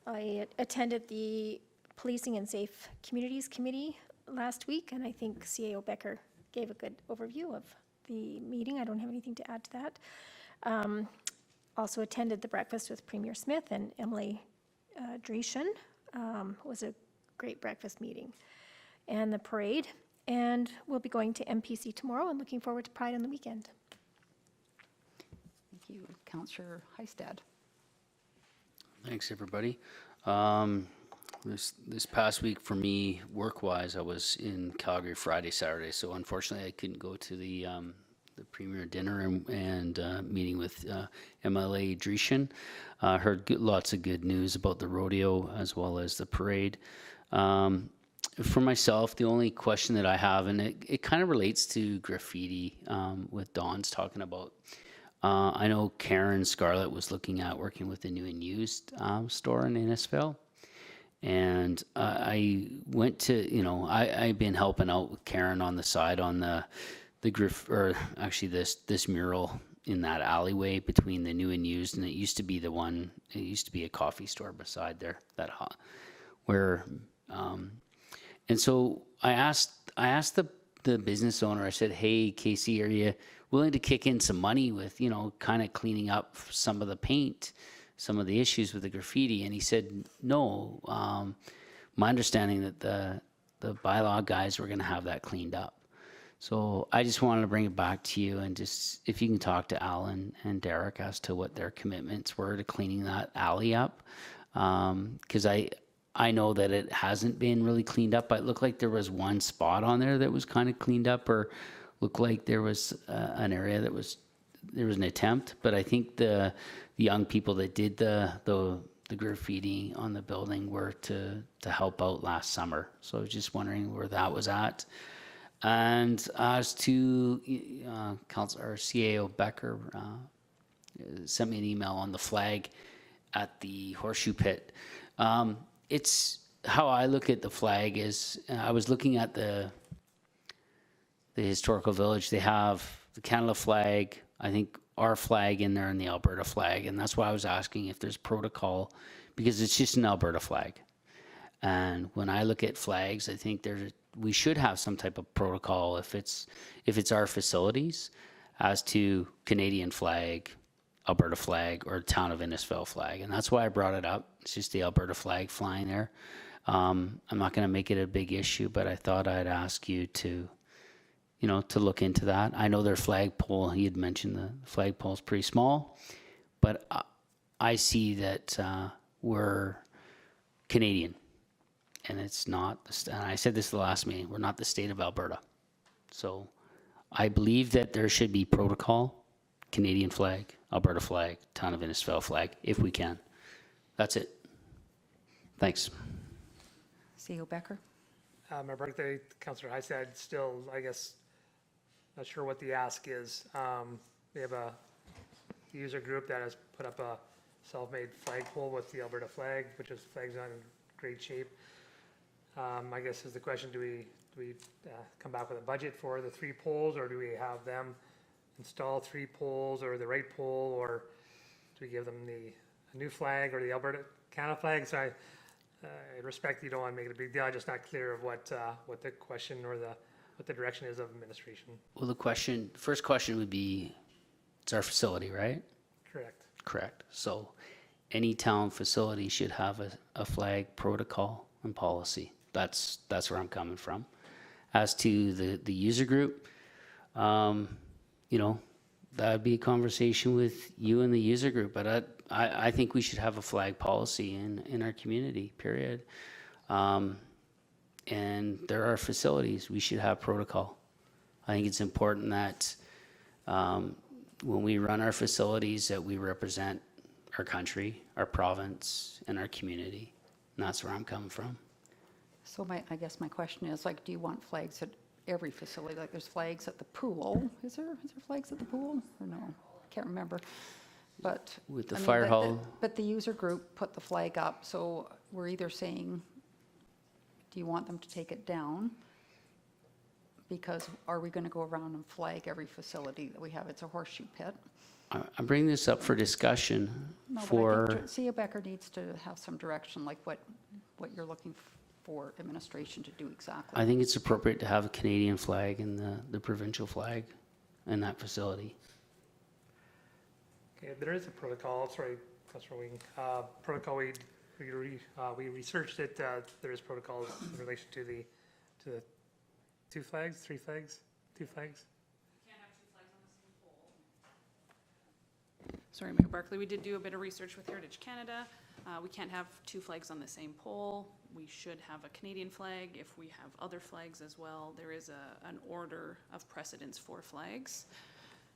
I attended the Policing and Safe Communities Committee last week, and I think CAO Becker gave a good overview of the meeting. I don't have anything to add to that. Also attended the breakfast with Premier Smith and Emily Dreschen. Was a great breakfast meeting. And the parade. And we'll be going to MPC tomorrow and looking forward to Pride on the weekend. Thank you. Councillor Heistad? Thanks, everybody. This past week for me, work-wise, I was in Calgary Friday, Saturday, so unfortunately I couldn't go to the Premier dinner and meeting with MLA Dreschen. Heard lots of good news about the rodeo as well as the parade. For myself, the only question that I have, and it kind of relates to graffiti with Don's talking about. I know Karen Scarlett was looking at working with the new and used store in Innisfail. And I went to, I've been helping out with Karen on the side on the this mural in that alleyway between the new and used, and it used to be a coffee store beside there, and so I asked the business owner, I said, hey, Casey, are you willing to kick in some money with, kind of cleaning up some of the paint, some of the issues with the graffiti? And he said, no, my understanding that the bylaw guys were going to have that cleaned up. So I just wanted to bring it back to you, and just if you can talk to Alan and Derek as to what their commitments were to cleaning that alley up. Because I know that it hasn't been really cleaned up. It looked like there was one spot on there that was kind of cleaned up, or looked like there was an area there was an attempt. But I think the young people that did the graffiti on the building were to help out last summer. So I was just wondering where that was at. And as to Councillor CAO Becker sent me an email on the flag at the Horseshoe Pit. It's how I look at the flag is I was looking at the historical village. They have the Canada flag, I think our flag in there, and the Alberta flag, and that's why I was asking if there's protocol, because it's just an Alberta flag. And when I look at flags, I think we should have some type of protocol if it's our facilities as to Canadian flag, Alberta flag, or Town of Innisfail flag. And that's why I brought it up. It's just the Alberta flag flying there. I'm not going to make it a big issue, but I thought I'd ask you to look into that. I know their flagpole, he had mentioned the flagpole is pretty small, but I see that we're Canadian, and it's not, and I said this the last meeting, we're not the state of Alberta. So I believe that there should be protocol, Canadian flag, Alberta flag, Town of Innisfail flag, if we can. That's it. Thanks. CEO Becker? My birthday, Councillor Heistad, still, I guess, not sure what the ask is. We have a user group that has put up a self-made flagpole with the Alberta flag, which is flag's not in great shape. I guess is the question, do we come back with a budget for the 3 poles, or do we have them install 3 poles or the right pole, or do we give them a new flag or the Alberta Canada flag? So I respect you don't want to make it a big deal. I'm just not clear of what the question or what the direction is of administration. Well, first question would be, it's our facility, right? Correct. Correct. So any town facility should have a flag protocol and policy. That's where I'm coming from. As to the user group, you know, that'd be a conversation with you and the user group, but I think we should have a flag policy in our community, period. And there are facilities, we should have protocol. I think it's important that when we run our facilities that we represent our country, our province, and our community. And that's where I'm coming from. So I guess my question is, like, do you want flags at every facility? Like, there's flags at the pool. Is there flags at the pool? Or no? Can't remember. But With the I mean, fire hall, but the user group put the flag up, so we're either saying, do you want them to take it down? Because are we going to go around and flag every facility that we have? It's a horseshoe pit. I'm bringing this up for discussion No, but I for, think CEO Becker needs to have some direction, like what you're looking for administration to do exactly. I think it's appropriate to have a Canadian flag and the provincial flag in that facility. Okay, there is a protocol, sorry, Councillor Wing, protocol, we researched it, there is protocols in relation to the 2 flags, 3 flags, 2 flags? Sorry, Mayor Barkley, we did do a bit of research with Heritage Canada. We can't have 2 flags on the same pole. We should have a Canadian flag if we have other flags as well. There is an order of precedence for flags.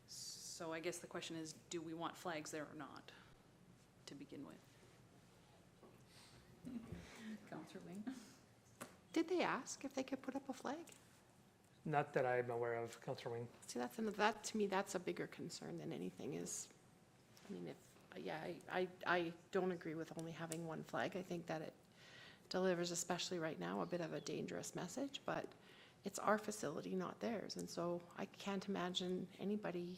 So I guess the question is, do we want flags there or not, to begin with? Councillor Wing? Did they ask if they could put up a flag? Not that I'm aware of, Councillor Wing. See, that, to me, that's a bigger concern than anything is, I mean, I don't agree with only having 1 flag. I think that it delivers, especially right now, a bit of a dangerous message, but it's our facility, not theirs. And so I can't imagine anybody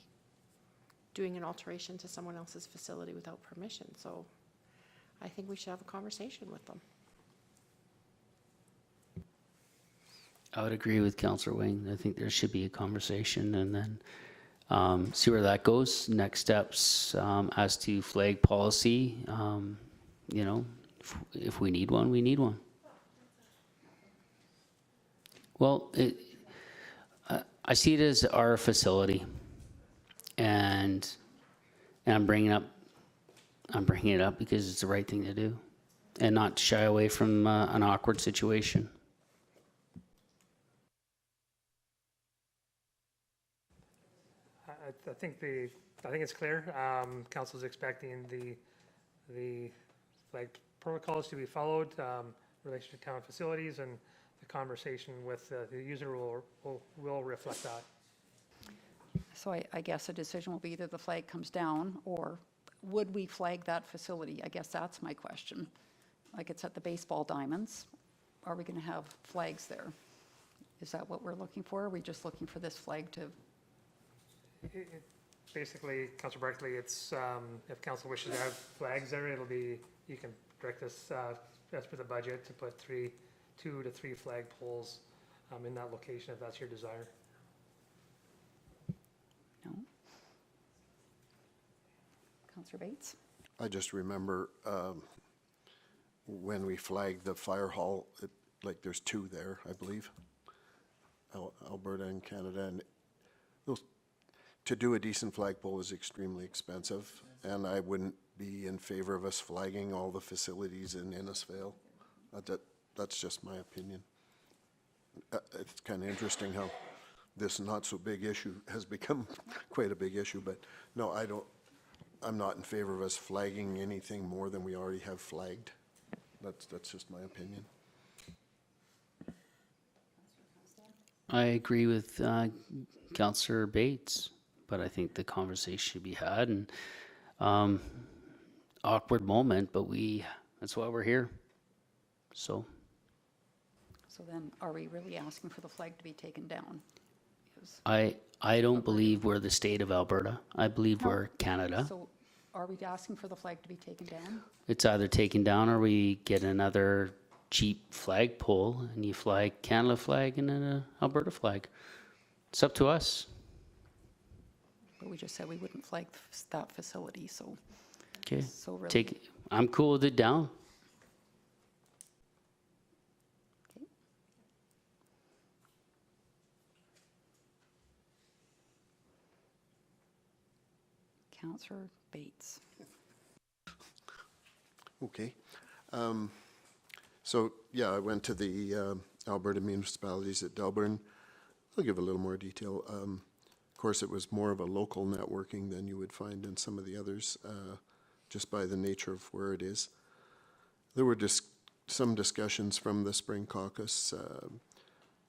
doing an alteration to someone else's facility without permission. So I think we should have a conversation with them. I would agree with Councillor Wing. I think there should be a conversation and then see where that goes. Next steps as to flag policy, you know, if we need one, we need one. Well, I see it as our facility, and I'm bringing it up because it's the right thing to do, and not shy away from an awkward situation. I think it's clear. Council's expecting the flag protocols to be followed in relation to town facilities, and the conversation with the user will reflect that. So I guess a decision will be either the flag comes down, or would we flag that facility? I guess that's my question. Like, it's at the baseball diamonds. Are we going to have flags there? Is that what we're looking for? Are we just looking for this flag to? Basically, Councillor Barkley, it's, if council wishes to have flags there, it'll be, you can direct us, as per the budget, to put 2 to 3 flag poles in that location, if that's your desire. No. Councillor Bates? I just remember when we flagged the fire hall, like there's 2 there, I believe, Alberta and Canada, and those, to do a decent flagpole is extremely expensive, and I wouldn't be in favor of us flagging all the facilities in Innisfail. That's just my opinion. It's kind of interesting how this not so big issue has become quite a big issue, but no, I'm not in favor of us flagging anything more than we already have flagged. That's just my opinion. I agree with Councillor Bates, but I think the conversation should be had, and awkward moment, but that's why we're here. So So then, are we really asking for the flag to be taken down? I don't believe we're the state of Alberta. I believe we're Canada. So are we asking for the flag to be taken down? It's either taken down or we get another cheap flagpole and you fly Canada flag and then a Alberta flag. It's up to us. But we just said we wouldn't flag that facility, so. Okay. So really. I'm cool with it down. Okay. Councillor Bates. Okay. So, yeah, I went to the Alberta municipalities at Delburn. I'll give a little more detail. Of course, it was more of a local networking than you would find in some of the others, just by the nature of where it is. There were some discussions from the Spring Caucus.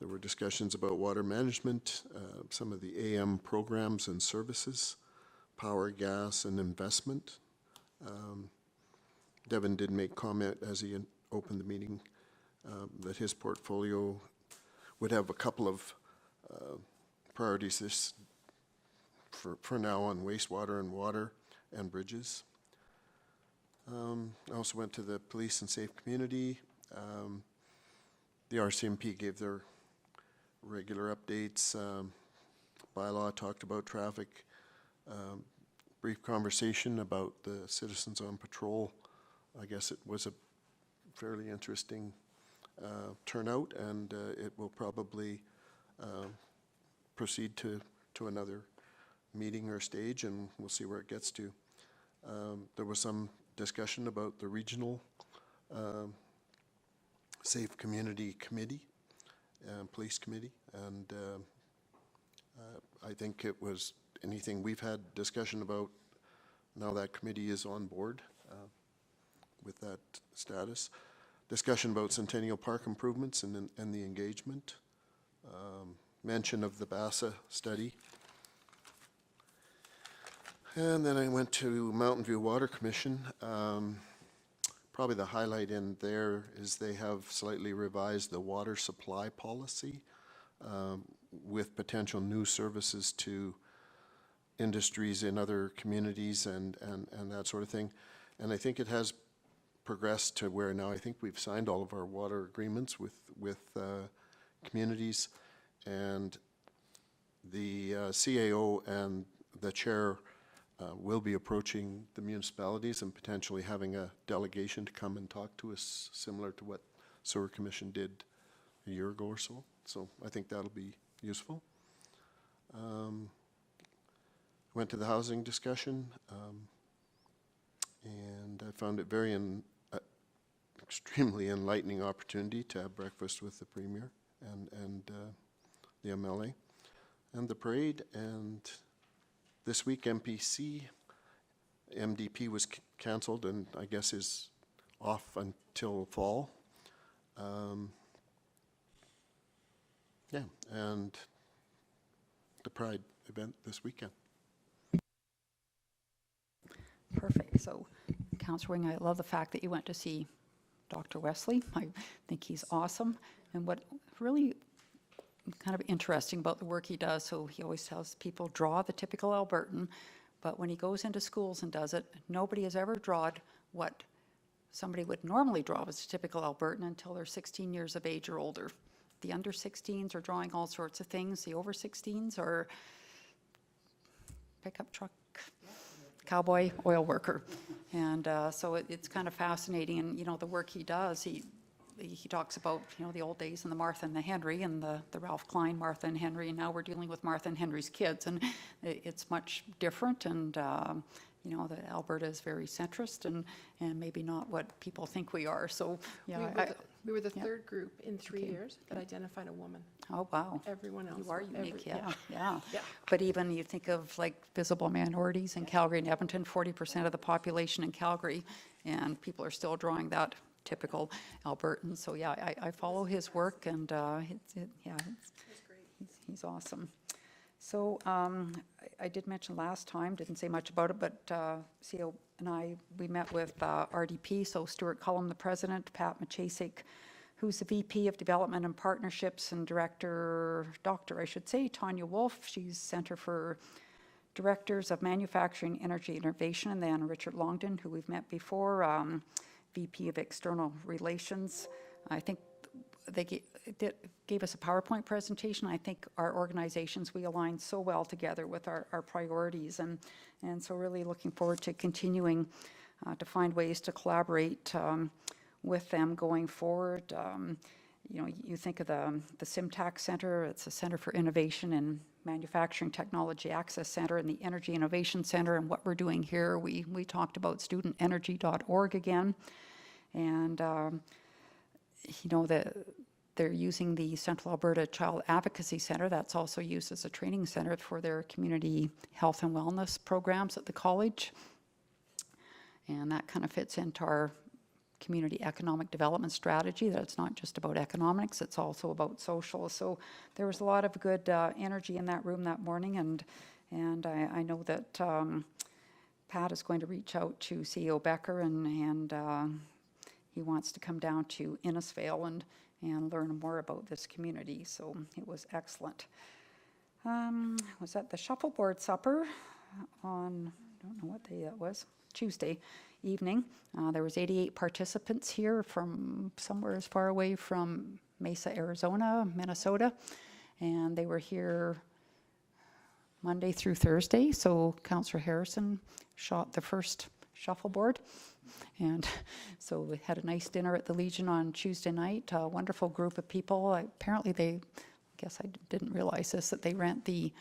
There were discussions about water management, some of the AM programs and services, power, gas, and investment. Devin did make comment as he opened the meeting that his portfolio would have a couple of priorities for now on wastewater and water and bridges. I also went to the Police and Safe Community. The RCMP gave their regular updates. Bylaw talked about traffic. Brief conversation about the Citizens on Patrol. I guess it was a fairly interesting turnout, and it will probably proceed to another meeting or stage, and we'll see where it gets to. There was some discussion about the regional Safe Community Committee, Police Committee, and I think it was anything we've had discussion about. Now that committee is on board with that status. Discussion about Centennial Park improvements and the engagement. Mention of the BASA study. And then I went to Mountain View Water Commission. Probably the highlight in there is they have slightly revised the water supply policy with potential new services to industries in other communities and that sort of thing. And I think it has progressed to where now I think we've signed all of our water agreements with communities, and the CAO and the chair will be approaching the municipalities and potentially having a delegation to come and talk to us, similar to what Sewer Commission did a year ago or so. So I think that'll be useful. Went to the housing discussion, and I found it very extremely enlightening opportunity to have breakfast with the Premier and the MLA and the parade. And this week MDP was cancelled and I guess is off until fall. Yeah, and the Pride event this weekend. Perfect. So, Councillor Wing, I love the fact that you went to see Dr. Wesley. I think he's awesome. And what really kind of interesting about the work he does, so he always tells people, draw the typical Albertan, but when he goes into schools and does it, nobody has ever drawn what somebody would normally draw as a typical Albertan until they're 16 years of age or older. The under 16s are drawing all sorts of things. The over 16s are pickup truck, cowboy, oil worker. And so it's kind of fascinating. And, you know, the work he does, he talks about, you know, the old days and the Martha and the Henry and the Ralph Klein, Martha and Henry, and now we're dealing with Martha and Henry's kids. And it's much different. And, you know, that Alberta is very centrist and maybe not what people think we are. So, yeah. We were the yeah. third group in 3 Okay. years that identified a woman. Oh, wow. Everyone else. You are unique, yeah. Yeah. But even you think of like visible minorities in Calgary and Edmonton, 40% of the population in Calgary, and people are still drawing that typical Albertan. So yeah, I follow his work, and he's awesome. So I did mention last time, didn't say much about it, but CEO and I, we met with RDP, so Stuart Cullum, the president, Pat Machasik, who's the VP of Development and Partnerships, and Doctor, I should say, Tanya Wolf. She's Center for Directors of Manufacturing Energy Innovation, and then Richard Longden, who we've met before, VP of External Relations. I think they gave us a PowerPoint presentation. I think our organizations, we align so well together with our priorities, and so really looking forward to continuing to find ways to collaborate with them going forward. You know, you think of the SIMTAC Center, it's a Center for Innovation and Manufacturing Technology Access Center, and the Energy Innovation Center, and what we're doing here. We talked about studentenergy.org again, and you know, they're using the Central Alberta Child Advocacy Center. That's also used as a training center for their community health and wellness programs at the college. And that kind of fits into our community economic development strategy, that it's not just about economics, it's also about social. So there was a lot of good energy in that room that morning, and I know that Pat is going to reach out to CEO Becker, and he wants to come down to Innisfail and learn more about this community, so it was excellent. Was at the Shuffleboard Supper on, I don't know what day that was, Tuesday evening. There was 88 participants here from somewhere as far away from Mesa, Arizona, Minnesota, and they were here Monday through Thursday, so Councillor Harrison shot the first shuffleboard. And so we had a nice dinner at the Legion on Tuesday night. A wonderful group of people. Apparently I guess I didn't realize this, that they rent the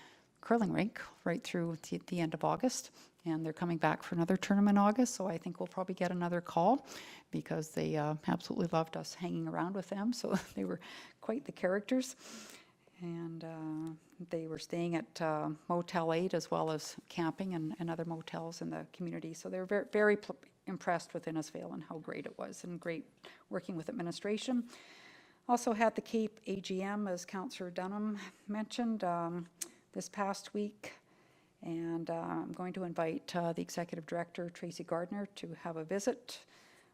curling rink right through the end of August. And they're coming back for another tournament in August. So I think we'll probably get another call, because they absolutely loved us hanging around with them. So they were quite the characters. And they were staying at Motel 8 as well as camping and other motels in the community. So they were very, very impressed with Innisfail and how great it was, and great working with administration. Also had the Cape AGM, as Councillor Dunham mentioned, this past week. And I'm going to invite the Executive Director, Tracy Gardner, to have a visit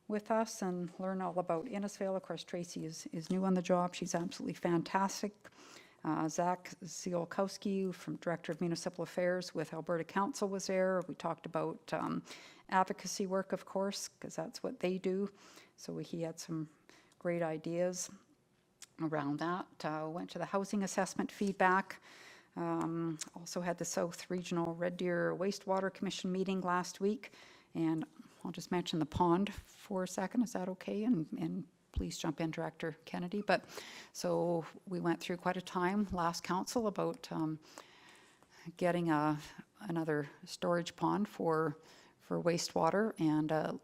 with us and learn all about Innisfail. Of course, Tracy is new on the job. She's absolutely fantastic. Zach Ziolkowski, from Director of Municipal Affairs with Alberta Council, was there. We talked about advocacy work, of course, because that's what they do. So he had some great ideas around that. Went to the housing assessment feedback. Also had the South Regional Red Deer Wastewater Commission meeting last week. And I'll just mention the pond for a second. Is that okay? And please jump in, Director Kennedy. But so we went through quite a time last council about getting another storage pond for wastewater. And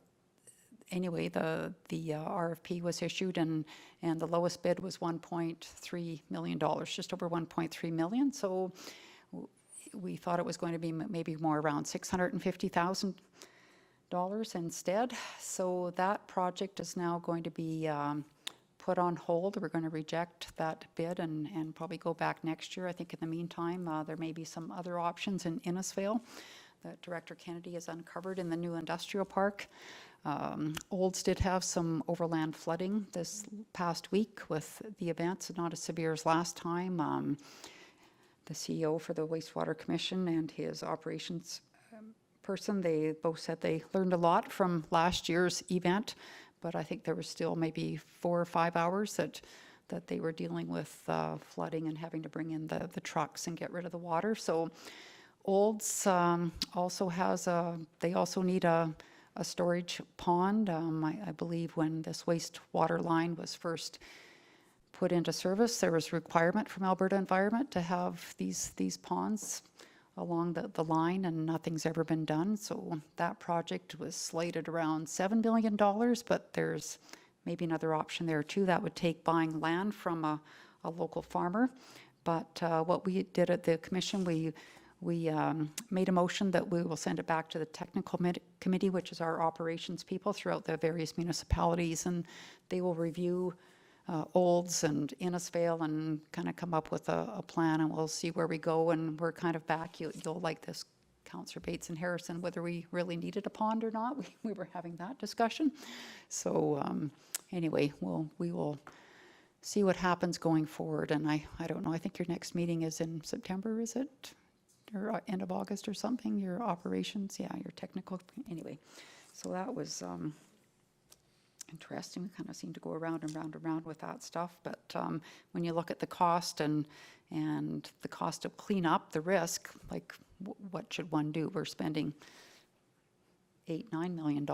anyway, the RFP was issued, and the lowest bid was $1.3 million, just over $1.3 million. So we thought it was going to be maybe more around $650,000 instead. So that project is now going to be put on hold. We're going to reject that bid and probably go back next year. I think in the meantime, there may be some other options in Innisfail that Director Kennedy has uncovered in the new industrial park. Olds did have some overland flooding this past week with the events, not as severe as last time. The CEO for the Wastewater Commission and his operations person, they both said they learned a lot from last year's event, but I think there was still maybe 4 or 5 hours that they were dealing with flooding and having to bring in the trucks and get rid of the water. So Olds also has they also need a storage pond. I believe when this wastewater line was first put into service, there was a requirement from Alberta Environment to have these ponds along the line, and nothing's ever been done. So that project was slated around $7 million, but there's maybe another option there too. That would take buying land from a local farmer. But what we did at the commission, we made a motion that we will send it back to the technical committee, which is our operations people throughout the various municipalities, and they will review Olds and Innisfail and kind of come up with a plan, and we'll see where we go, and we're kind of back. You'll like this, Councillor Bates and Harrison, whether we really needed a pond or not. We were having that discussion. So anyway, we will see what happens going forward. And I don't know, I think your next meeting is in September, is it? Or end of August or something, your operations, yeah, your technical, anyway. So that was interesting. We kind of seem to go around and round and round with that stuff. But when you look at the cost and the cost of cleanup, the risk, like what should one do? We're spending $8-9 million,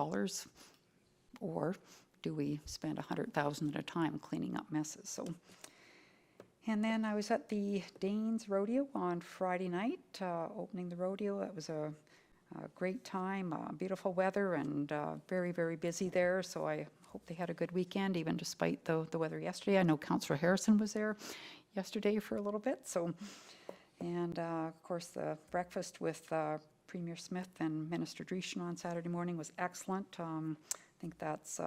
or do we spend $100,000 at a time cleaning up messes? So, and then I was at the Danes Rodeo on Friday night, opening the rodeo. It was a great time, beautiful weather, and very, very busy there. So I hope they had a good weekend, even despite the weather yesterday. I know Councillor Harrison was there yesterday for a little bit. So, and of course, the breakfast with Premier Smith and Minister Dreeshen on Saturday morning was excellent. I think that's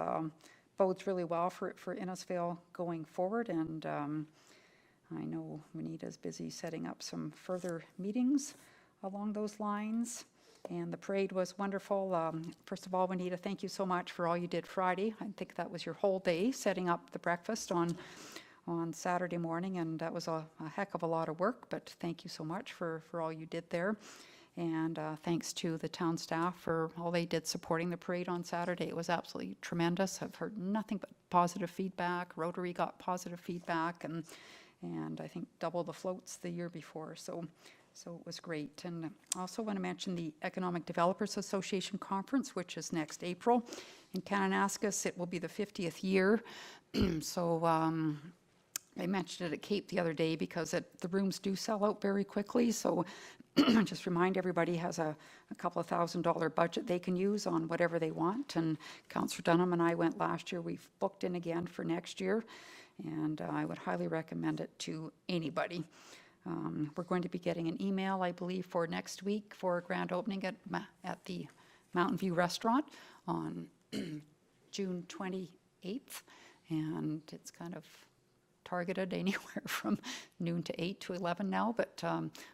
bodes really well for Innisfail going forward. And I know Juanita's busy setting up some further meetings along those lines. And the parade was wonderful. First of all, Juanita, thank you so much for all you did Friday. I think that was your whole day, setting up the breakfast on Saturday morning, and that was a heck of a lot of work, but thank you so much for all you did there. And thanks to the town staff for all they did supporting the parade on Saturday. It was absolutely tremendous. I've heard nothing but positive feedback. Rotary got positive feedback, and I think double the floats the year before. So it was great. And I also want to mention the Economic Developers Association Conference, which is next April in Kananaskis. It will be the 50th year. So I mentioned it at Cape the other day because the rooms do sell out very quickly. So just remind everybody has a couple of $1,000 budget they can use on whatever they want. And Councillor Dunham and I went last year. We've booked in again for next year. And I would highly recommend it to anybody. We're going to be getting an email, I believe, for next week for a grand opening at the Mountain View Restaurant on June 28th. And it's kind of targeted anywhere from noon to 8 to 11 now. But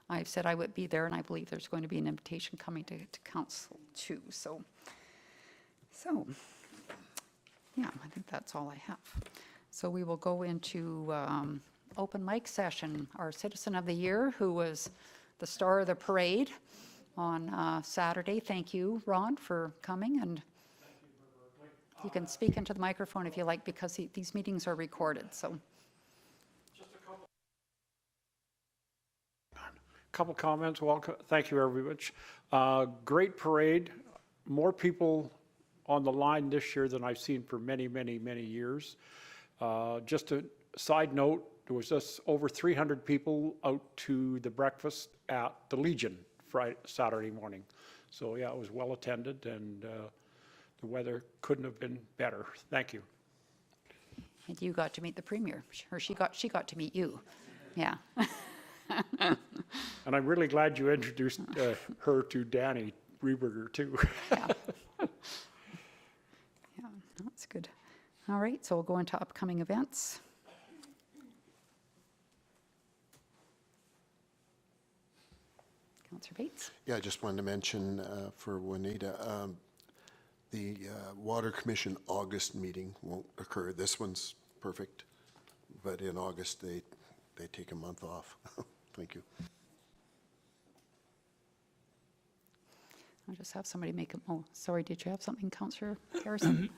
I've said I would be there, and I believe there's going to be an invitation coming to council too. So yeah, I think that's all I have. So we will go into open mic session. Our Citizen of the Year, who was the star of the parade on Saturday. Thank you, Ron, for coming. And you can speak into the microphone if you like, because these meetings are recorded. So, just a couple comments. Welcome. Thank you very much. Great parade. More people on the line this year than I've seen for many, many, many years. Just a side note, there was just over 300 people out to the breakfast at the Legion Saturday morning. So yeah, it was well attended, and the weather couldn't have been better. Thank you. and you got to meet the Premier, or she got to meet you. Yeah. And I'm really glad you introduced her to Danny Reberger too. Yeah. Yeah, that's good. All right, so we'll go into upcoming events. Councillor Bates. Yeah, I just wanted to mention for Juanita, the Water Commission August meeting won't occur. This one's perfect, but in August they take a month off. Thank you. I'll just have somebody make a, oh, sorry, did you have something, Councillor Harrison?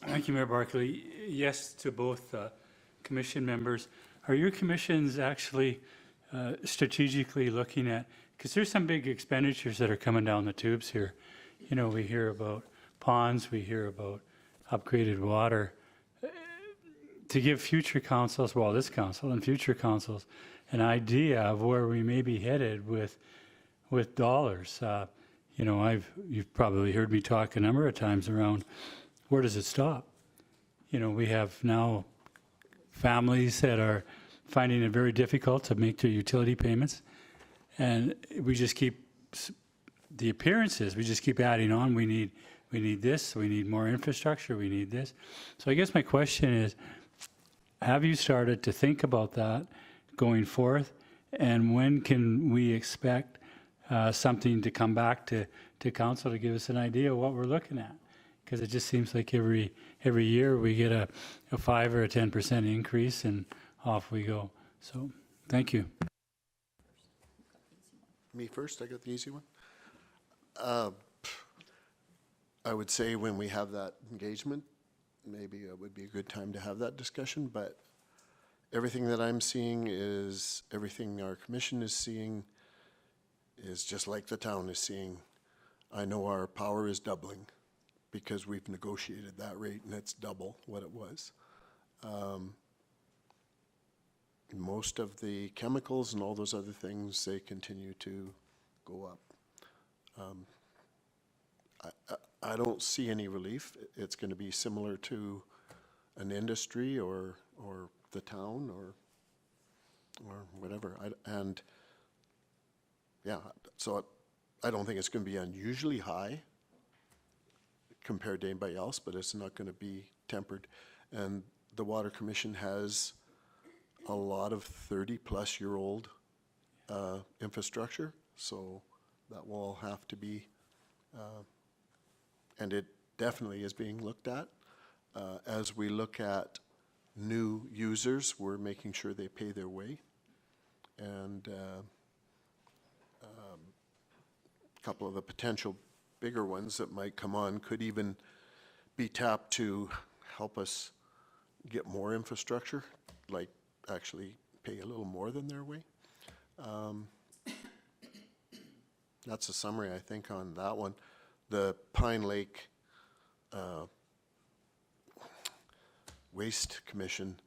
Thank you, Mayor Barkley. Yes to both commission members. Are your commissions actually strategically looking at, because there's some big expenditures that are coming down the tubes here. You know, we hear about ponds, we hear about upgraded water. To give future councils, well, this council and future councils, an idea of where we may be headed with dollars. You know, you've probably heard me talk a number of times around where does it stop? You know, we have now families that are finding it very difficult to make their utility payments, and we just keep the appearances. We just keep adding on. We need this. We need more infrastructure. We need this. So I guess my question is, have you started to think about that going forth? And when can we expect something to come back to council to give us an idea of what we're looking at? Because it just seems like every year we get a 5 or a 10% increase and off we go. So, thank you. Me first, I got the easy one. I would say when we have that engagement, maybe it would be a good time to have that discussion, but everything that I'm seeing is, everything our commission is seeing is just like the town is seeing. I know our power is doubling because we've negotiated that rate and it's double what it was. Most of the chemicals and all those other things, they continue to go up. I don't see any relief. It's going to be similar to an industry or the town or whatever. And yeah, so I don't think it's going to be unusually high compared to anybody else, but it's not going to be tempered. And the Water Commission has a lot of 30-plus-year-old infrastructure, so that will all have to be, and it definitely is being looked at. As we look at new users, we're making sure they pay their way. And a couple of the potential bigger ones that might come on could even be tapped to help us get more infrastructure, like actually pay a little more than their way. That's a summary, I think, on that one. The Pine Lake Waste Commission,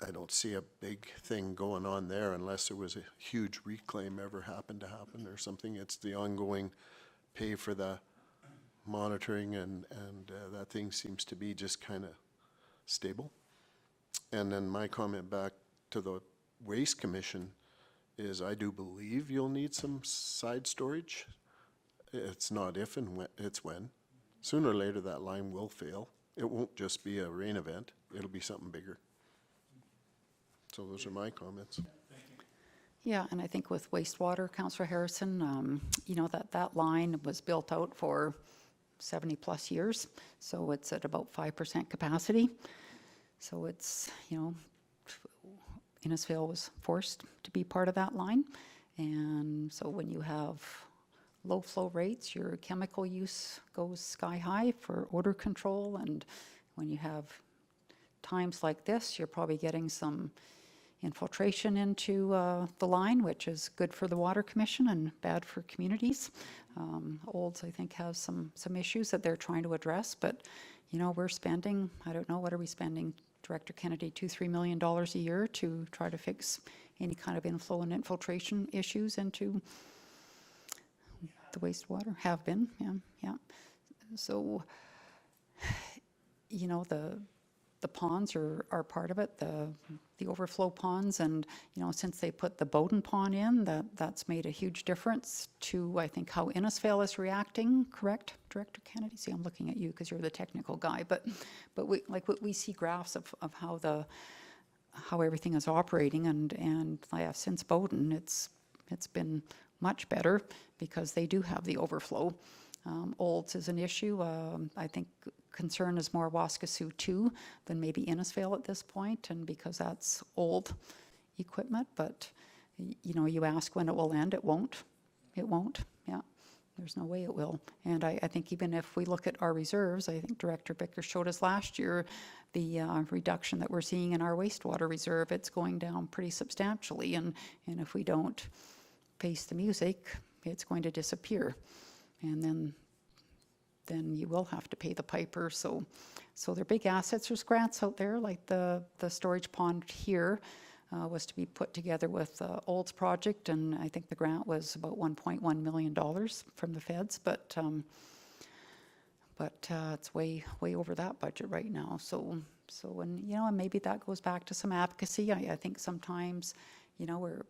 I don't see a big thing going on there unless there was a huge reclaim ever happened to happen or something. It's the ongoing pay for the monitoring, and that thing seems to be just kind of stable. And then my comment back to the Waste Commission is I do believe you'll need some side storage. It's not if and when, it's when. Sooner or later that line will fail. It won't just be a rain event. It'll be something bigger. So those are my comments. Yeah, and I think with wastewater, Councillor Harrison, you know, that line was built out for 70-plus years, so it's at about 5% capacity. So it's, you know, Innisfail was forced to be part of that line. And so when you have low flow rates, your chemical use goes sky high for odor control. And when you have times like this, you're probably getting some infiltration into the line, which is good for the Water Commission and bad for communities. Olds, I think, has some issues that they're trying to address, but you know, we're spending, I don't know, what are we spending, Director Kennedy, $2-3 million a year to try to fix any kind of inflow and infiltration issues into the wastewater. Have been, yeah. So, you know, the ponds are part of it, the overflow ponds, and you know, since they put the Bowden pond in, that's made a huge difference to, I think, how Innisfail is reacting. Correct, Director Kennedy? See, I'm looking at you because you're the technical guy, but we see graphs of how everything is operating, and yeah, since Bowden, it's been much better because they do have the overflow. Olds is an issue. I think concern is more Waskesiu 2 than maybe Innisfail at this point, and because that's old equipment. But you know, you ask when it will end, it won't. It won't. Yeah, there's no way it will. And I think even if we look at our reserves, I think Director Bicker showed us last year the reduction that we're seeing in our wastewater reserve. It's going down pretty substantially, and if we don't face the music, it's going to disappear. And then you will have to pay the piper. So they're big assets. There's grants out there, like the storage pond here was to be put together with Olds project, and I think the grant was about $1.1 million from the feds, but it's way over that budget right now. So and you know, and maybe that goes back to some advocacy. I think sometimes, you know, we're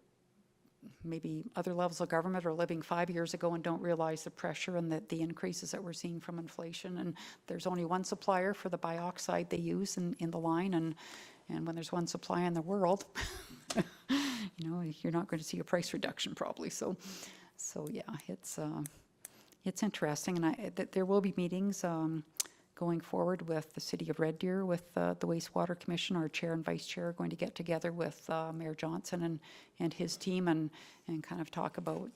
maybe other levels of government are living 5 years ago and don't realize the pressure and the increases that we're seeing from inflation. And there's only one supplier for the bioxide they use in the line, And when there's one supply in the world, you know, you're not going to see a price reduction probably. So yeah, it's interesting. And there will be meetings going forward with the City of Red Deer, with the Wastewater Commission. Our chair and vice chair are going to get together with Mayor Johnson and his team and kind of talk about,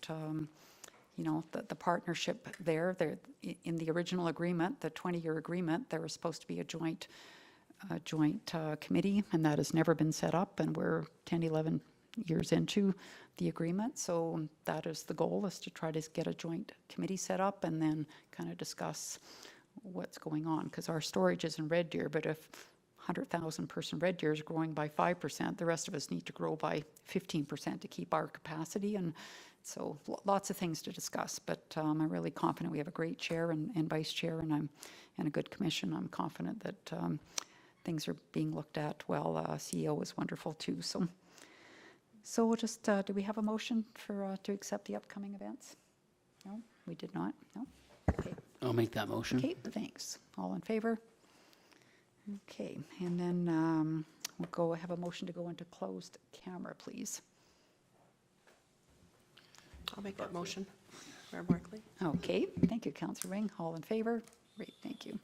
you know, the partnership there. In the original agreement, the 20-year agreement, there was supposed to be a joint committee, and that has never been set up, and we're 10, 11 years into the agreement. So that is the goal, is to try to get a joint committee set up and then kind of discuss what's going on, because our storage is in Red Deer, but if 100,000 person Red Deer is growing by 5%, the rest of us need to grow by 15% to keep our capacity. And so lots of things to discuss, but I'm really confident we have a great chair and vice chair, and a good commission. I'm confident that things are being looked at well. CEO is wonderful too. So we'll just, do we have a motion for to accept the upcoming events? No, we did not. No. Okay. I'll make that motion. Okay, thanks. All in favor? Okay, and then we'll have a motion to go into closed camera, please. I'll make that motion. Mayor Barkley. Okay, thank you, Councillor Wing. All in favor? Great, thank you.